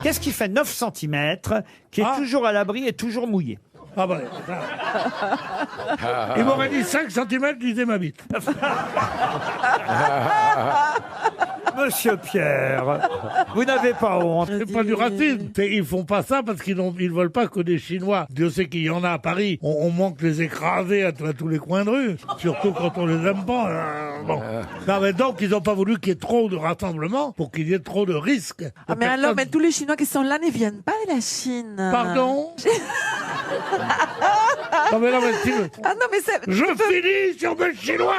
Qu'est-ce qui fait 9 centimètres, qui est toujours à l'abri et toujours mouillé? Ah bah, il m'aurait dit 5 cm, je disais ma bite. Monsieur Pierre, vous n'avez pas honte. C'est pas du racisme. Ils font pas ça parce qu'ils veulent pas que des Chinois. Dieu sait qu'il y en a à Paris. On manque les écraser à tous les coins de rue. Surtout quand on les aime pas. Bon. Non, mais donc, ils ont pas voulu qu'il y ait trop de rassemblements pour qu'il y ait trop de risques. Ah, mais alors, mais tous les Chinois qui sont là ne viennent pas de la Chine. Pardon? Non, mais Ah non, mais c'est... je finis sur le Chinois.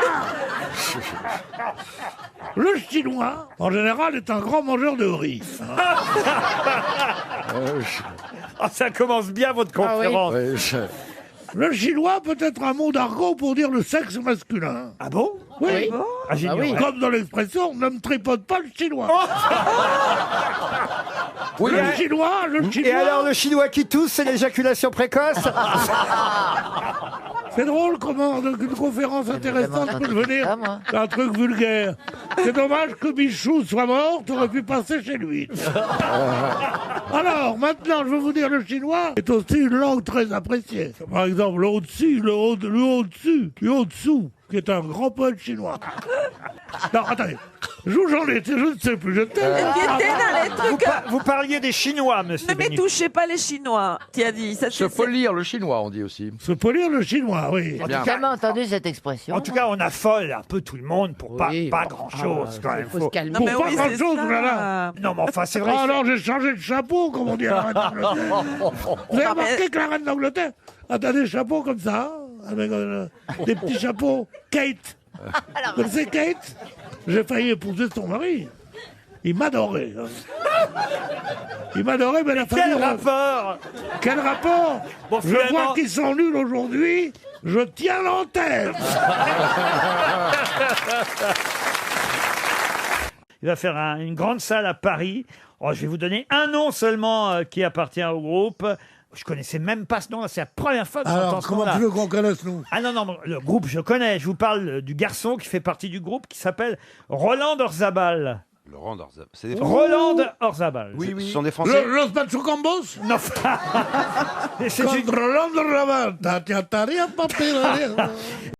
Le Chinois, en général, est un grand mangeur de riz. Ah, ça commence bien votre conférence. Le Chinois peut être un mot d'argot pour dire le sexe masculin. Ah bon? Oui. Ah, j'ignorais. Comme dans l'expression, ne me tripote pas le Chinois. Oui, le Chinois. Et alors, le Chinois qui tousse, c'est l'éjaculation précoce? C'est drôle comment une conférence intéressante peut devenir un truc vulgaire. C'est dommage que Michou soit mort, t'aurais pu passer chez lui. Alors, maintenant, je veux vous dire, le chinois est aussi une langue très appréciée. Par exemple, le au-dessus, le haut-dessous, qui est un grand poète chinois. Non, attendez. J'en étais, je ne sais plus. Il était dans les trucs. Vous parliez des Chinois, monsieur. Ne me touchez pas les Chinois, tu as dit. Ça, Se polir le chinois, on dit aussi. Se polir le chinois, oui. En J'ai tout cas, jamais entendu cette expression. en tout cas, on affole un peu tout le monde pour pas grand-chose, quand même. Faut se calmer. Non, mais Pour oui, pas c'est grand-chose, ça. voilà. Non, mais enfin, c'est vrai. Ah non, j'ai changé de chapeau, comme on dit à la reine d'Angleterre. Vous avez remarqué que la reine d'Angleterre a des chapeaux comme ça, avec des petits chapeaux. Kate. Vous connaissez Kate? J'ai failli épouser son mari. Il m'adorait. Il m'adorait, mais la famille... Quel rapport? Quel rapport? Bon, Je finalement- vois qu'ils sont nuls aujourd'hui. Je tiens l'antenne. Il va faire une grande salle à Paris. Oh, je vais vous donner un nom seulement qui appartient au groupe. Je connaissais même pas ce nom. C'est la première fois que j'entends Alors, ce comment nom-là. tu veux qu'on connaisse, nous? Ah non, le groupe, je connais. Je vous parle du garçon qui fait partie du groupe qui s'appelle Roland Orzabal. Laurent Dorzab. C'est des Roland Orzabal. Oui, oui. Ce sont des Français. Los Machucambos? Non. Et c'est une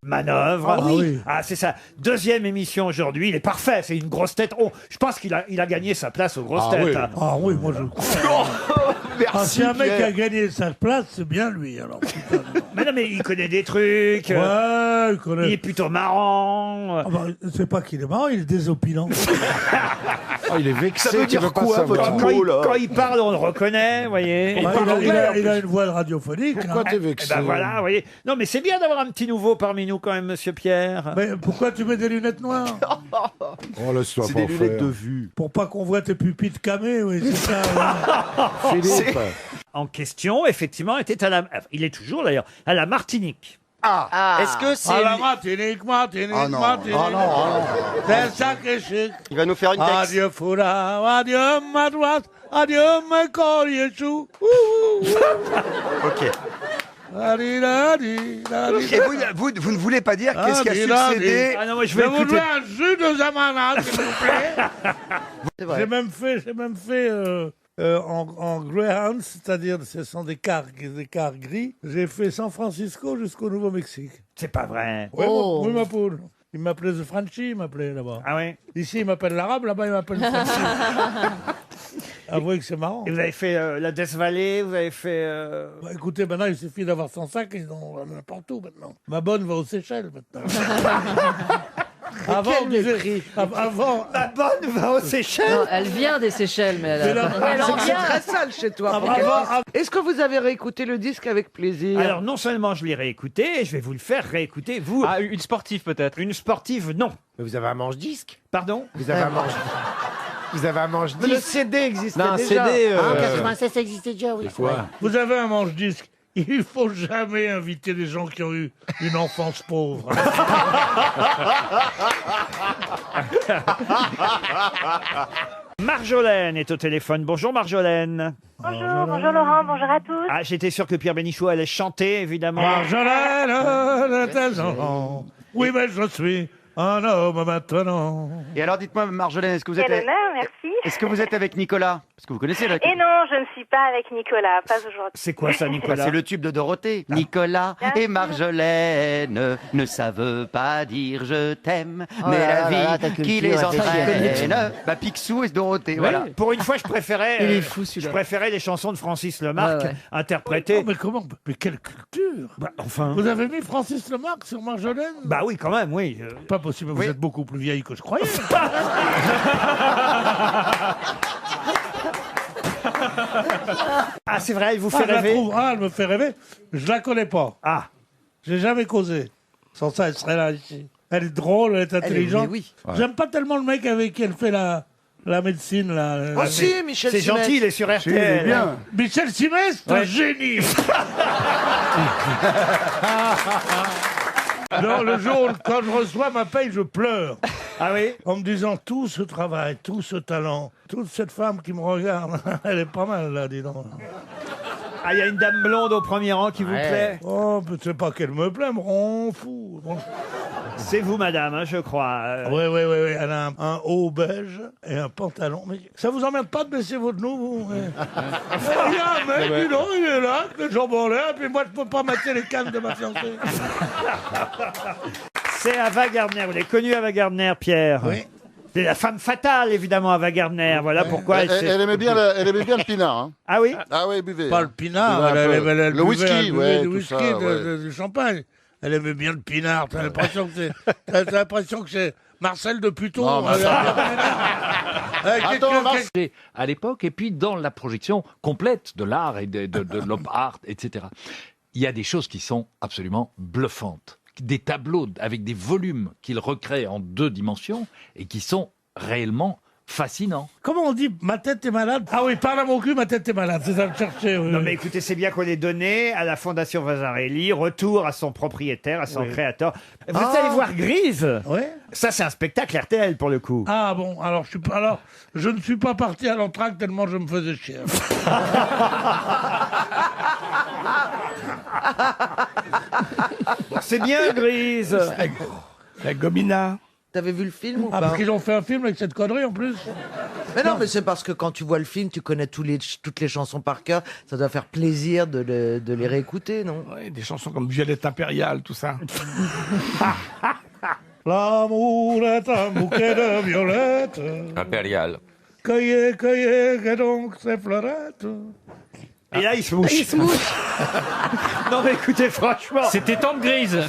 manœuvre. Ah oui. Ah, c'est sa deuxième émission aujourd'hui. Il est parfait. C'est une grosse tête. Oh, je pense qu'il a gagné sa place aux grosses têtes. oui. hein. Ah oui, moi je crois. Ah, si un mec a gagné sa place, c'est bien lui, alors. Putain. Mais non, mais il connaît des trucs. Ouais, il Il connaît. est plutôt marrant. Ah bah, c'est pas qu'il est marrant, il est désopilant. Oh, il est vexé. Ça veut qu'il dire pas quoi, savoir. votre Quand mot, là? quand il parle, on le reconnaît, vous voyez. Ouais, il a une voix radiophonique. Pourquoi hein. t'es Eh vexé? ben voilà, vous voyez. Non, mais c'est bien d'avoir un petit nouveau parmi nous quand même, monsieur Pierre. Mais pourquoi tu mets des lunettes noires? Oh, laisse-toi C'est pas des lunettes de faire. vue. Pour pas qu'on voit tes pupilles de camé, oui, c'est ça. Ouais. Philippe. En question, effectivement, était il est toujours d'ailleurs, à la Martinique. Ah, est-ce que c'est... Ah la Martinique, Ah non. Martinique. Ah non. C'est ça qui est chic. Il va nous faire une texte. Adieu Foula, adieu Madouas, adieu mes Yeshou. Ok. Et vous ne voulez pas dire qu'est-ce qui a succédé? Ah non, moi je Je vais vous écouter. veux un jus de Zamana, s'il vous plaît. J'ai même fait en Greyhound, c'est-à-dire ce sont des cars gris. J'ai fait San Francisco jusqu'au Nouveau-Mexique. C'est pas vrai. Oui, Oh. oui, ma poule. Il m'appelait The Frenchie, il m'appelait là-bas. Ah oui. Ici, il m'appelle l'arabe, là-bas, il m'appelle le Frenchie. Avouez que c'est marrant. Et vous avez fait la Death Valley, vous avez fait. Bah, écoutez, maintenant, il suffit d'avoir son sac, ils ont n'importe où maintenant. Ma bonne va aux Seychelles maintenant. Avant, on disait, avant, La bonne va aux Seychelles. Non, elle vient des Seychelles, mais Mais elle, là- elle en C'est vient. très sale chez toi. Est-ce que vous avez réécouté le disque avec plaisir? Alors non seulement je l'ai réécouté, et je vais vous le faire réécouter vous. Ah, une sportive peut-être. Une sportive, non. Mais vous avez un manche-disque. Pardon. Vous avez un manche. Vous avez un Mais le manche-disque. CD existait Non, un déjà. CD. En 96, ça existait déjà, oui. vous avez un manche-disque. Il faut jamais inviter des gens qui ont eu une enfance pauvre. Marjolaine est au téléphone. Bonjour Marjolaine. Bonjour Laurent, bonjour à tous. Ah, j'étais sûr que Pierre Bénichou allait chanter, évidemment. Marjolaine, de tes enfants. Oui, mais je suis un homme maintenant. Et alors, dites-moi, Marjolaine, est-ce que vous êtes... Quel honneur, merci. Est-ce que vous êtes avec Nicolas? Parce que vous connaissez la... Et non, je ne suis pas avec Nicolas, pas aujourd'hui. C'est quoi ça, Bah, Nicolas? c'est le tube de Dorothée. Nicolas Bien et sûr. Marjolaine ne savent pas dire je t'aime, Oh mais là la là là, ta vie culture qui les est entraîne. Bah, Picsou et Dorothée, voilà. Pour une fois, je préférais, Il est fou, celui-là. je préférais les chansons de Francis Lemarque Ouais, ouais. interprétées. Oh, mais comment? Mais quelle culture! Bah, enfin. Vous avez mis Francis Lemarque sur Marjolaine? Bah oui, quand même, oui. Pas possible, vous Oui. êtes beaucoup plus vieille que je croyais. Ah, c'est vrai, elle vous Ah, fait je la rêver. trouve, elle me fait rêver. Je la connais pas. Ah, J'ai jamais causé. Sans ça, elle serait là ici. Elle est drôle, elle est intelligente. oui. J'aime pas tellement le mec avec qui elle fait la médecine. Là, Oh si, Michel c'est Simès. gentil, il est sur RTL. Michel Simès, c'est un génie. Non, le jour où, quand je reçois ma paye, je pleure. Ah oui? En me disant tout ce travail, tout ce talent, toute cette femme qui me regarde, elle est pas mal là, dis donc. Ah, il y a une dame blonde au premier rang qui vous plaît? Oh, c'est pas qu'elle me plaît, me rend fou. Bon. C'est vous, madame, hein, je crois. Oui, elle a un haut beige et un pantalon. Mais ça vous emmerde pas de baisser votre genou, vous? Il y a un mec, dis donc, il est là, avec les jambes en l'air, puis moi je peux pas mater les cannes de ma fiancée. C'est Ava Gardner. Vous l'avez connue, Ava Gardner, Pierre? Oui. C'est la femme fatale, évidemment, Ava Gardner. Voilà pourquoi elle s'est- Elle aimait bien le pinard. Hein. Ah oui? Ah oui, buvez. Pas le pinard, Elle elle buvait un peu. elle Le buvait- whisky, elle buvait ouais, du tout whisky, ça, ouais. du champagne. Elle aimait bien le pinard, t'as l'impression que t'as l'impression que c'est Marcel de Puton. Non, mais Attends, Marc. À l'époque, et puis dans la projection complète de l'art et de l'op art, etc. Il y a des choses qui sont absolument bluffantes. Des tableaux avec des volumes qu'il recrée en 2 dimensions et qui sont réellement fascinants. Comment on dit ma tête est malade? Ah oui, parle à mon cul, ma tête est malade, c'est ça le chercher. Oui, Non oui. mais écoutez, c'est bien qu'on ait donné à la Fondation Vasarely, retour à son propriétaire, à son créateur. Vous êtes allé voir Grise? Ouais. Ça, c'est un spectacle RTL pour le coup. Ah bon, alors je ne suis pas parti à l'entracte tellement je me faisais chier. C'est bien Grise. La gomina. T'avais vu le film ou Ah, pas? parce qu'ils ont fait un film avec cette connerie en plus. Mais non, mais c'est parce que quand tu vois le film, tu connais toutes les chansons par cœur. Ça doit faire plaisir de les réécouter, non? Ouais, des chansons comme Violette impériale, tout ça. L'amour est un bouquet de violettes. Impérial. Cueillez, cueillez, que donc ces fleurettes. Et là, il se mouche. Non mais écoutez, franchement. C'était Tante Grise.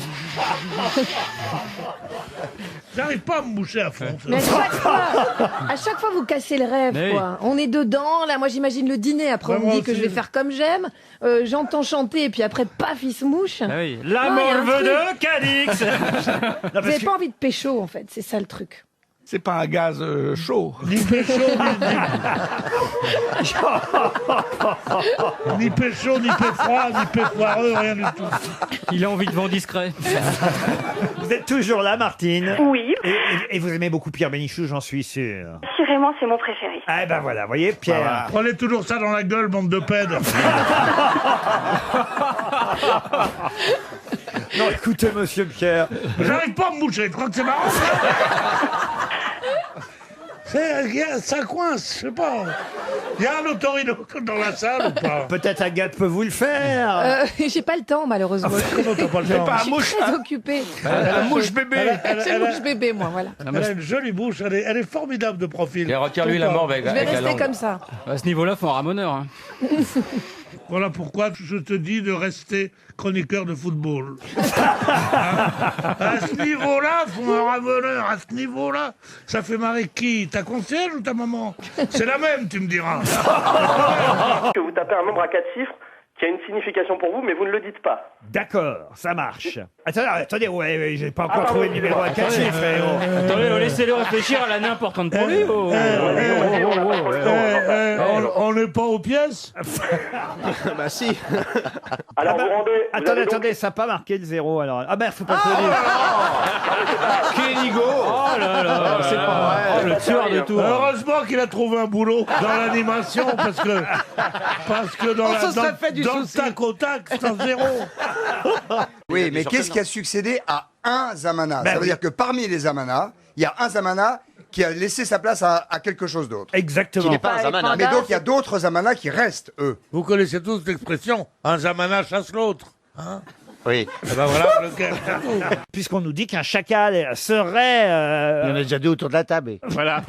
J'arrive pas à me moucher à fond. Mais à chaque fois, vous cassez le rêve, Mais quoi. On est dedans, là, moi j'imagine le dîner, après Ouais, on me moi dit que aussi. je vais faire comme j'aime, j'entends chanter, et puis après, paf, il se mouche. Ah oui. Non, il y a un L'amour truc. de Cadix. Vous n'avez pas envie de pécho, en fait, c'est ça le truc. C'est pas un gaz chaud. Ni pécho, ni pécho, ni péfroid, ni péfoireux, rien du tout. Il a envie de vent discret. Vous êtes toujours là, Martine. Oui, Et vous aimez beaucoup Pierre Bénichou, j'en suis sûr. assurément, c'est mon préféré. Ah ben voilà, voyez, Pierre. Prenez toujours ça dans la gueule, bande de pèdes. Non, écoutez, monsieur Pierre. J'arrive pas à me moucher, tu crois que c'est marrant ça coince, je sais pas. Il y a un autorino dans la salle ou pas? Peut-être Agathe peut vous le faire. J'ai pas le temps, malheureusement. Comment t'as pas le temps? Je suis très occupée. La mouche bébé. C'est mouche bébé, moi, voilà. Elle a une jolie bouche, elle est formidable de profil. Et retire-lui la mort avec Je vais la rester langue. comme ça. À ce niveau-là, faut un ramoneur. Hein. Voilà pourquoi je te dis de rester chroniqueur de football. À ce niveau-là, faut un ramoneur. À ce niveau-là, ça fait marrer qui? Ta concierge ou ta maman? C'est la même, tu me diras. Que vous tapez un nombre à 4 chiffres qui a une signification pour vous, mais vous ne le dites pas. D'accord, ça marche. Attendez, ouais, j'ai pas encore trouvé le numéro à 4 chiffres. Attendez, laissez-le réfléchir, elle a n'est importante pour lui. On n'est pas aux pièces? Bah si. Alors vous rendez... Attendez, ça n'a pas marqué le 0 alors. Ah ben, faut pas se le dire. Kénigo. Oh là là, c'est pas vrai. Oh, le tueur de tout. Heureusement qu'il a trouvé un boulot dans l'animation, parce que dans On la... se serait fait du Dans le tac au tac, c'est un zéro. Oui, mais qu'est-ce qui a succédé à un Zamana? Ben Ça veut oui. dire que parmi les Zamanas, il y a un Zamana qui a laissé sa place à quelque chose d'autre. Exactement. Qui n'est pas un Zamana. Mais donc il y a d'autres Zamanas qui restent, eux. Vous connaissez tous l'expression un Zamana chasse l'autre. Hein Oui. Eh ben voilà lequel. Puisqu'on nous dit qu'un chacal serait... Il y en a déjà deux autour de la table. Voilà.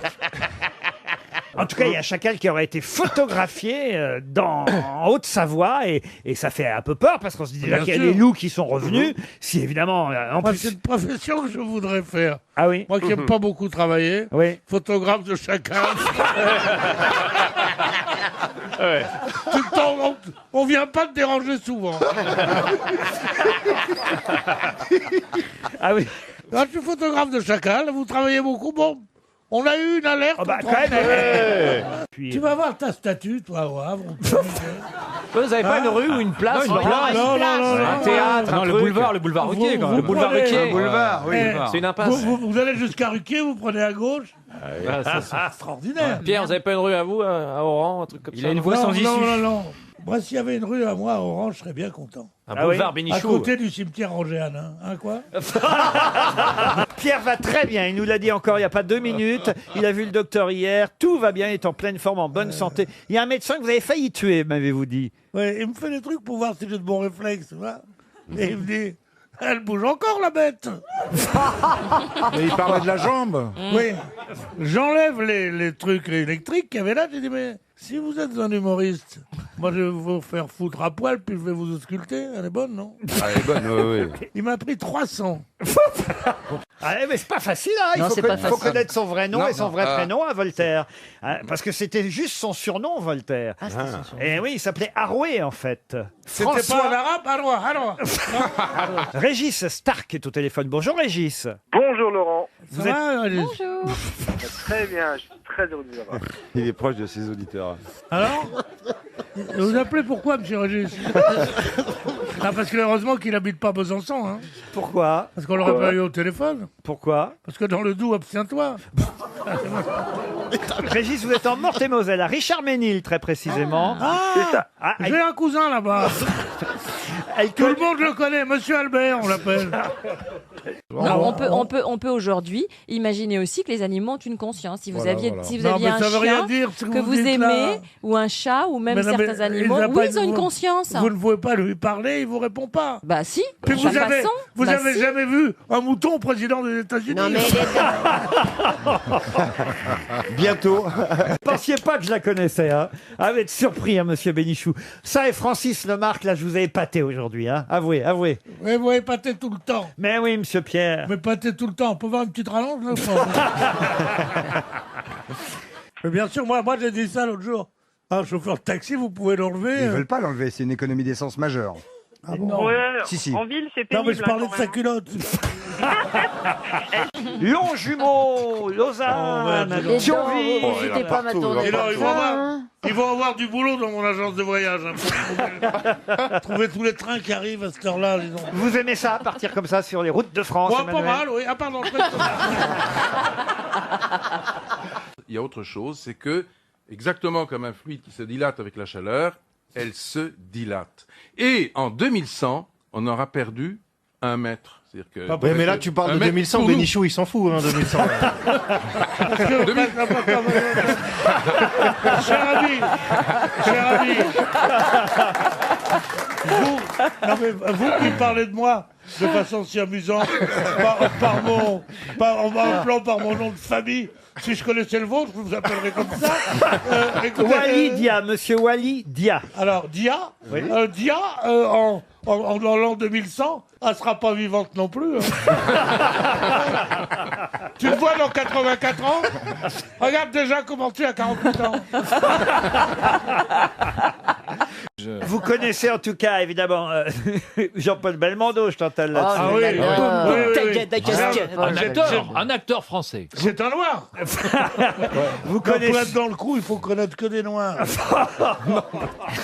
En tout cas, il y a un chacal qui aurait été photographié en Haute-Savoie et ça fait un peu peur parce qu'on se dit déjà Bien qu'il y a sûr. les loups qui sont revenus. Si évidemment, en Moi, plus... c'est une profession que je voudrais faire. Ah oui. Moi qui n'aime pas beaucoup travailler, Oui. photographe de chacal. Tout le temps, on vient pas te déranger souvent. Ah oui. Là, je suis photographe de chacal, vous travaillez beaucoup, bon, on a eu une alerte. Oh bah, on quand même. prend- Puis, Tu vas voir ta statue, toi, au Havre. Vous n'avez pas une rue ou une place Non, un théâtre, Non, un le truc. boulevard Ruquier, quand Vous même. Le boulevard prenez- Ruquier. Boulevard, oui. Eh, C'est une impasse. Vous allez jusqu'à Ruquier, vous prenez à gauche. C'est extraordinaire. Pierre, vous n'avez pas une rue à vous, à Oran, un truc comme ça? Il a une voix sans issue. Non. Moi, s'il y avait une rue à moi à Orange, je serais bien content. Un Ah boulevard oui. À Bénichou. côté du cimetière Angéane, hein, quoi. Pierre va très bien, il nous l'a dit encore il n'y a pas 2 minutes. Il a vu le docteur hier, tout va bien, il est en pleine forme, en bonne santé. Il y a un médecin que vous avez failli tuer, m'avez-vous dit. Ouais, il me fait des trucs pour voir si j'ai de bons réflexes, tu vois. Et il me dit, elle bouge encore, la bête. Mais il parlait de la jambe. Oui. J'enlève les trucs électriques qu'il y avait là. J'ai dit, mais si vous êtes un humoriste, moi je vais vous faire foutre à poil, puis je vais vous ausculter. Elle est bonne, non? Ah, elle est bonne, oui, oui. Il m'a pris 300. Ah, mais c'est pas facile, hein. Il Non, faut, c'est pas faut facile. connaître son vrai nom Non, et son non, vrai prénom à Voltaire. Hein, parce que c'était juste son surnom, Voltaire. Et oui, il s'appelait Arouet, en fait. C'était pas en arabe? Alors. Régis Stark est au téléphone. Bonjour, Régis. Bonjour Laurent. Ça va, Alice? Très bien, je suis très heureux de vous avoir. Il est proche de ses auditeurs. Alors? Vous appelez pourquoi, monsieur Régis? Ah, parce que heureusement qu'il n'habite pas Besançon, hein. Pourquoi? Parce qu'on l'aurait pas eu au téléphone. Pourquoi? Parce que dans le Doubs, abstiens-toi. Régis, vous êtes en Meurthe-et-Moselle, à Richard-Ménil, très précisément. Ah, J'ai un cousin là-bas. elle Tout le connaît- monde le connaît, Monsieur Albert, on l'appelle. Non, on peut aujourd'hui imaginer aussi que les animaux ont une conscience. Si vous Voilà, aviez, voilà. si vous Non, aviez mais un ça veut rien chien dire, ce que vous dites là. aimez, ou un chat, ou même Mais non, mais certains animaux, il a oui, pas ils ont de- une conscience. Vous ne pouvez pas lui parler, il vous répond pas. Bah si, Puis de vous toute avez, façon, vous bah avez si. jamais vu un mouton président des États-Unis? Non, mais Bientôt. Pensiez pas que je la connaissais, hein. Ah, vous êtes surpris, hein, monsieur Bénichou. Ça et Francis Lemarque, là, je vous ai épaté aujourd'hui, hein. Avouez. Mais vous épatez tout le temps. Mais oui, monsieur Pierre. Mais épatez tout le temps. On peut voir une petite rallonge là ou pas? Mais bien sûr, moi j'ai dit ça l'autre jour. Un chauffeur de taxi, vous pouvez l'enlever. Ils veulent pas l'enlever, c'est une économie d'essence majeure. Ah bon? Si. En ville, c'est Non, pénible. mais je parlais de sa culotte. Longjumeau, Lausanne, Oh, les Thionville. dents, n'hésitez pas à m'attendre. Et là, ils vont avoir du boulot dans mon agence de voyage. Hein, pour trouver tous les trains qui arrivent à cette heure-là. Disons. Vous aimez ça, partir comme ça sur les routes de France, Ouais, pas Emmanuel mal, oui. Ah, pardon. Il y a autre chose, c'est que, exactement comme un fluide qui se dilate avec la chaleur, elle se dilate. Et en 2100, on aura perdu 1 mètre. C'est-à-dire que Oui, mais là, tu parles de 2100, Bénichou, il s'en fout, hein, 2100. Cher ami, vous qui parlez de moi de façon si amusante, par mon nom de famille, si je connaissais le vôtre, je vous appellerais comme ça. Écoutez, Wally Dia, monsieur Wally Dia. alors, Dia, Dia en l'an 2100, elle sera pas vivante non plus. Hein. Tu le vois dans 84 ans? Regarde déjà comment tu as 48 ans. Vous connaissez en tout cas, évidemment, Jean-Paul Belmondo, je t'entends là-dessus. Ah oui, Un acteur français. C'est un noir. Vous Pour connaissez... être dans le coup, il faut connaître que des noirs.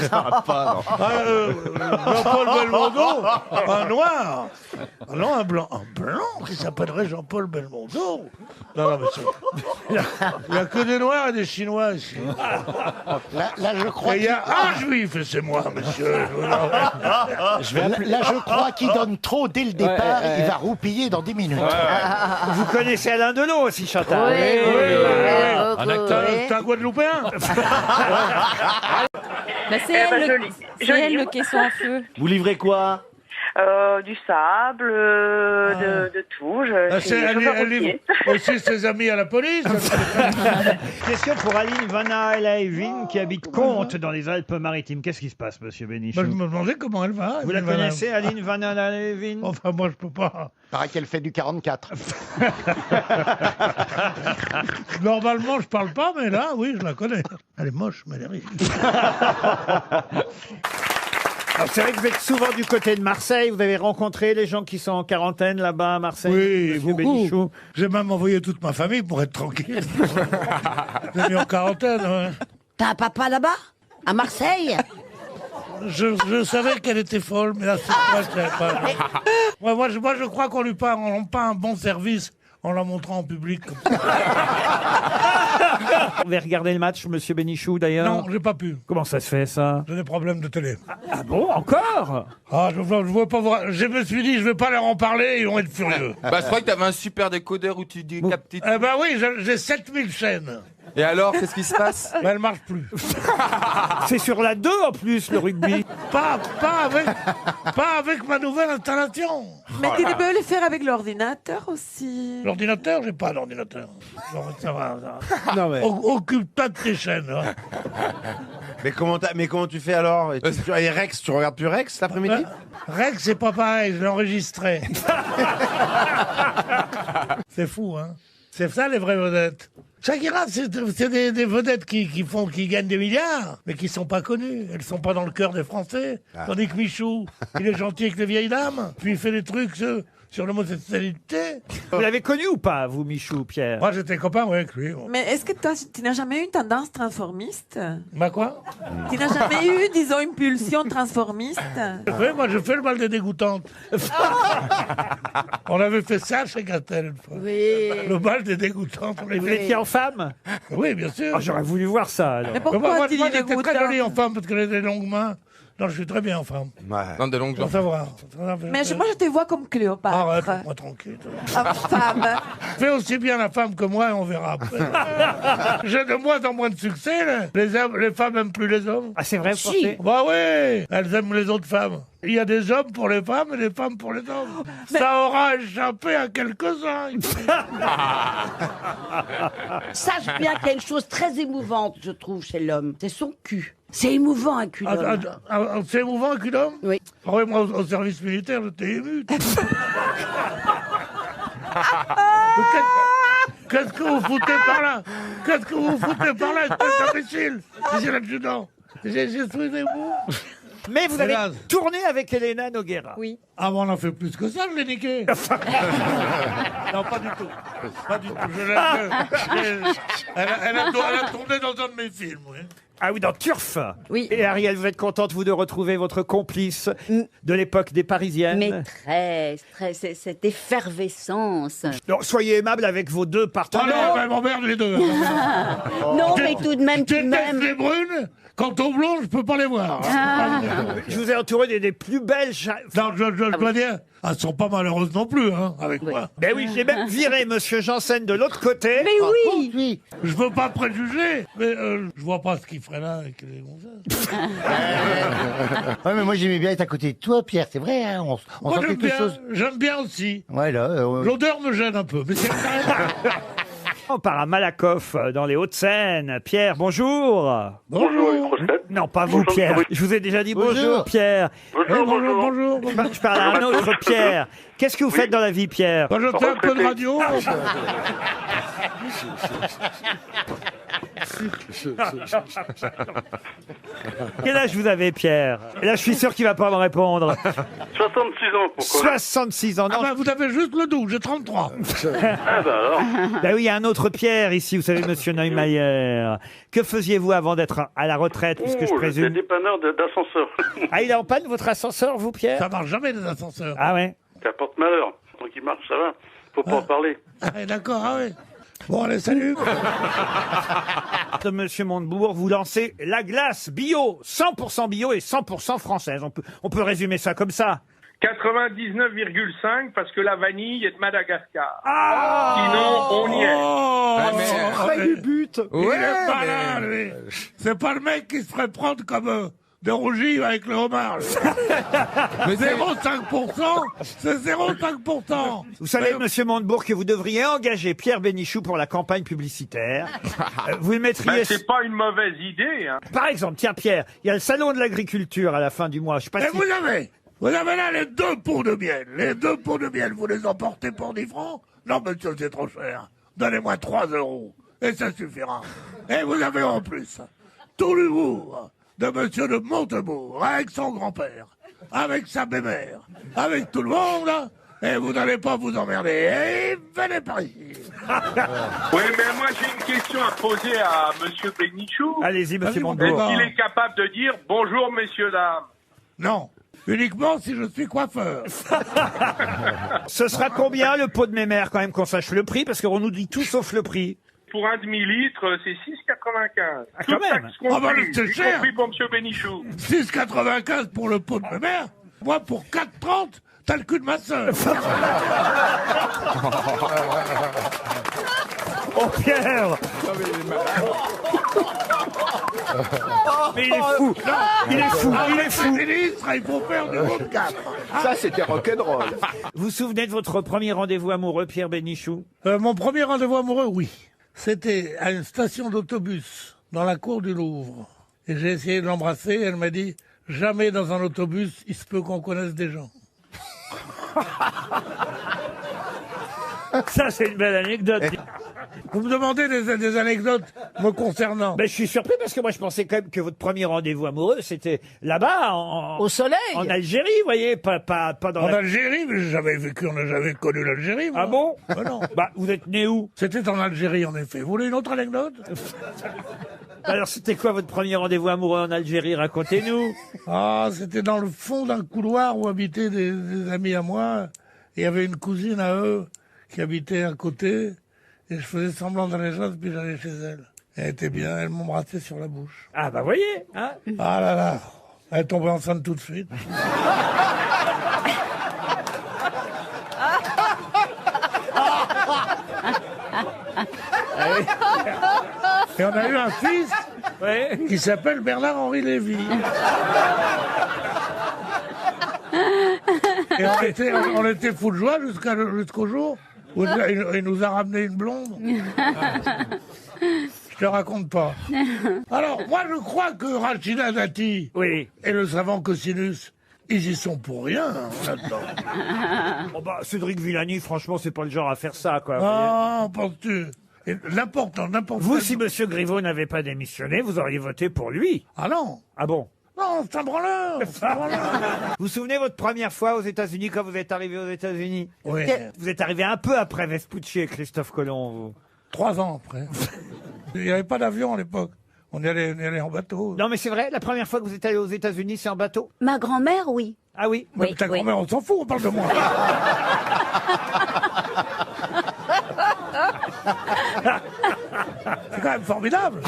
Jean-Paul Belmondo, un noir. Ah non, un blanc qui s'appellerait Jean-Paul Belmondo. Non, mais il n'y a que des noirs et des chinois ici. Là, je crois Et il y a un juif, et c'est moi. moi, monsieur. Là, je crois qu'il donne trop dès le départ. Il va roupiller dans 10 minutes. Vous connaissez Alain Delon aussi, Chantal. Un acteur. C'est un Guadeloupéen. Bah, c'est elle le caisson à feu. Vous livrez quoi? Du sable, de tout. Elle livre aussi ses amis à la police. Question pour Aline Vanna Elaevin qui habite Comte dans les Alpes-Maritimes. Qu'est-ce qui se passe, monsieur Bénichou? Je me demandais comment elle va. Vous la connaissez, Aline Vanna Elaevin? Enfin, moi, je peux pas. Paraît qu'elle fait du 44. Normalement, je parle pas, mais là, oui, je la connais. Elle est moche, mais elle est riche. Alors, c'est vrai que vous êtes souvent du côté de Marseille. Vous avez rencontré les gens qui sont en quarantaine là-bas à Marseille? Oui, monsieur beaucoup. Bénichou. J'ai même envoyé toute ma famille pour être tranquille. J'ai mis en quarantaine. Ouais. T'as un papa là-bas? À Marseille? Je savais qu'elle était folle, mais là, c'est moi, je savais pas. Moi, je crois qu'on lui rend pas un bon service en la montrant en public. Comme ça. Vous avez regardé le match, monsieur Bénichou, d'ailleurs? Non, j'ai pas pu. Comment ça se fait, ça? J'ai des problèmes de télé. Ah bon, encore? Ah, je veux pas voir. Je me suis dit, je vais pas leur en parler, ils vont être furieux. Bah, je crois que t'avais un super décodeur où tu décaptes. Eh ben oui, j'ai 7000 chaînes. Et alors, qu'est-ce qui se passe? Ben, elle marche plus. C'est sur la 2 en plus, le rugby. Pas avec ma nouvelle installation. Mais tu peux le faire avec l'ordinateur aussi. L'ordinateur, j'ai pas d'ordinateur. Non, ça va. Non, mais... Occupe-toi de tes chaînes. Hein. Mais comment tu fais alors? Et Rex, tu regardes plus Rex l'après-midi? Rex, c'est pas pareil, je l'ai enregistré. C'est fou, hein. C'est ça les vraies vedettes. Shakira, c'est des vedettes qui gagnent des milliards, mais qui sont pas connues. Elles sont pas dans le cœur des Français. Tandis que Michou, il est gentil avec les vieilles dames, puis il fait des trucs sur l'homosexualité. Vous l'avez connu ou pas, vous, Michou, Pierre? Moi, j'étais copain, ouais, avec lui. Mais est-ce que toi, tu n'as jamais eu une tendance transformiste? Bah quoi? Tu n'as jamais eu, disons, une pulsion transformiste? Oui, moi, je fais le bal des dégoûtantes. On avait fait ça chez Gatel une fois. Oui. Le bal des dégoûtantes. Vous étiez en femme? Oui, bien sûr. Oh, j'aurais voulu voir ça, alors. Mais pourquoi moi, tu dis j'étais très dégoûtante? jolie en femme parce qu'elle a des longues mains. Non, je suis très bien en femme. Dans des longues Faut jambes. savoir. Mais moi, je te vois comme Cléopâtre. Arrête, moi tranquille. En femme. Fais aussi bien la femme que moi et on verra après. J'ai de moins en moins de succès. Là. Les femmes aiment plus les hommes. Ah, c'est vrai, vous pensez? Bah oui, elles aiment les autres femmes. Il y a des hommes pour les femmes et des femmes pour les hommes. Ça aura échappé à quelques-uns. Sache bien qu'il y a une chose très émouvante, je trouve, chez l'homme. C'est son cul. C'est émouvant, un cul d'homme. C'est émouvant un cul d'homme? Oui. Ah ouais, moi, au service militaire, j'étais ému. Qu'est-ce que vous foutez par là? Qu'est-ce que vous foutez par là, espèce d'imbécile? Monsieur l'adjudant, j'ai souhaité-vous. Mais vous avez tourné avec Elena Noguera. Oui. Ah, bon, on en fait plus que ça, je l'ai niqué. Non, pas du tout. Pas du tout. Elle a tourné dans un de mes films, oui. Ah oui, dans Turf. Oui. Et Ariel, vous êtes contente, vous, de retrouver votre complice de l'époque des Parisiennes? Mais très, cette effervescence. Non, soyez aimable avec vos deux Ah partenaires. non, elle m'emmerde les deux. Non, mais tout de même, Je déteste les brunes. Quant aux blonds, je peux pas les voir. Je vous ai entouré des plus belles... Non, je dois dire, elles sont pas malheureuses non plus, hein, avec moi. Ben oui, j'ai même viré Monsieur Janssen de l'autre côté. Mais oui. Je veux pas préjuger, mais je vois pas ce qu'il ferait là avec les gonzesses. Ouais, mais moi j'aimais bien être à côté de toi, Pierre, c'est vrai, hein, on Moi, sent quelque chose. j'aime bien aussi. Ouais, là. L'odeur me gêne un peu, mais c'est vrai. On part à Malakoff, dans les Hauts-de-Seine. Pierre, bonjour. Bonjour. Non, pas vous, Pierre. Je vous ai déjà dit bonjour, Pierre. Bonjour. Je parle à un autre Pierre. Qu'est-ce que vous faites dans la vie, Pierre? Moi, je fais un peu de radio. Quel âge vous avez, Pierre? Et là, je suis sûr qu'il va pas me répondre. 66 ans, pourquoi? 66 ans. Non, Ah bah, vous avez juste le double, j'ai 33. Ah bah alors. Ben oui, il y a un autre Pierre ici, vous savez, monsieur Neumayer. Que faisiez-vous avant d'être à la retraite, puisque je J'étais présume... dépanneur d'ascenseur. Ah, il est en panne, votre ascenseur, vous, Pierre? Ça marche jamais, les ascenseurs. Ah ouais? Ça porte malheur. Tant qu'il marche, ça va. Faut pas en parler. Ah, d'accord, ah ouais. Bon, allez, salut. Monsieur Montebourg, vous lancez la glace bio, 100% bio et 100% française. On peut résumer ça comme ça. 99,5 parce que la vanille est de Madagascar. Ah Sinon, on y est. Près du but. Il Ouais, est pas là, lui. C'est pas le mec qui se ferait prendre comme de rougir avec le homard. lui. Mais c'est- 0,5%, c'est 0,5%. Vous savez, monsieur Montebourg, que vous devriez engager Pierre Bénichou pour la campagne publicitaire. Vous le mettriez... Ben, c'est pas une mauvaise idée. Hein. Par exemple, tiens Pierre, il y a le salon de l'agriculture à la fin du mois. Je sais pas Et si... vous avez là les 2 pots de miel. Les 2 pots de miel, vous les emportez pour 10 francs? Non, monsieur, c'est trop cher. Donnez-moi 3 € et ça suffira. Et vous avez en plus tout l'humour de monsieur de Montebourg avec son grand-père, avec sa belle-mère, avec tout le monde. Et vous n'allez pas vous emmerder. Et venez par ici. Oui, mais moi j'ai une question à poser à monsieur Bénichou. Allez-y, monsieur Vas-y, mon Montebourg. Est-ce qu'il est capable de dire bonjour, messieurs, dames? Non, uniquement si je suis coiffeur. Ce sera combien le pot de mémère quand même qu'on sache le prix? Parce qu'on nous dit tout sauf le prix. Pour un demi-litre, c'est 6,95. Ah, quand même. Ah bah, c'est y cher. compris pour monsieur Bénichou. 6,95 pour le pot de ma mère. Moi, pour 4,30, t'as le cul de ma sœur. Oh Pierre! Mais il est fou! Il est fou! Il est fou! Ministre, il faut faire du monde 4. Ça, c'était rock'n'roll. Vous vous souvenez de votre premier rendez-vous amoureux, Pierre Bénichou? Mon premier rendez-vous amoureux, oui. C'était à une station d'autobus dans la cour du Louvre. Et j'ai essayé de l'embrasser et elle m'a dit « Jamais dans un autobus, il se peut qu'on connaisse des gens. » Ça, c'est une belle anecdote. Vous me demandez des anecdotes me concernant. Ben, je suis surpris parce que moi, je pensais quand même que votre premier rendez-vous amoureux, c'était là-bas, Au soleil. en Algérie, vous voyez, pas dans En la... Algérie, mais j'ai jamais vécu, on n'a jamais connu l'Algérie. moi. Ah bon? Non. Bah, vous êtes né où? C'était en Algérie, en effet. Vous voulez une autre anecdote? Alors, c'était quoi votre premier rendez-vous amoureux en Algérie? Racontez-nous. Ah, c'était dans le fond d'un couloir où habitaient des amis à moi. Et il y avait une cousine à eux qui habitait à côté. Et je faisais semblant d'aller chez puis j'allais chez elle. Elle était bien, elle m'embrassait sur la bouche. Ah, bah, voyez, hein? Ah là là, elle est tombée enceinte tout de suite. Et on a eu un fils qui s'appelle Bernard-Henri Lévy. Et on était fous de joie jusqu'au jour où il nous a ramené une blonde. Je te raconte pas. Alors, moi, je crois que Rachida Dati et le savant Cosinus, ils y sont pour rien, là-dedans. Oh, bah, Cédric Villani, franchement, c'est pas le genre à faire ça, quoi. Ah, penses-tu? Et n'importe. Vous, si Monsieur Griveaux n'avait pas démissionné, vous auriez voté pour lui. Ah non. Ah bon? Non, c'est un branleur. Vous vous souvenez votre première fois aux États-Unis, quand vous êtes arrivé aux États-Unis? Oui. Vous êtes arrivé un peu après Vespucci et Christophe Colomb, vous. 3 ans après. Il n'y avait pas d'avion à l'époque. On y allait en bateau. Non, mais c'est vrai, la première fois que vous êtes allé aux États-Unis, c'est en bateau? Ma grand-mère, oui. Ah oui? Oui, Ta grand-mère, on s'en fout, on parle de moi. C'est quand même formidable.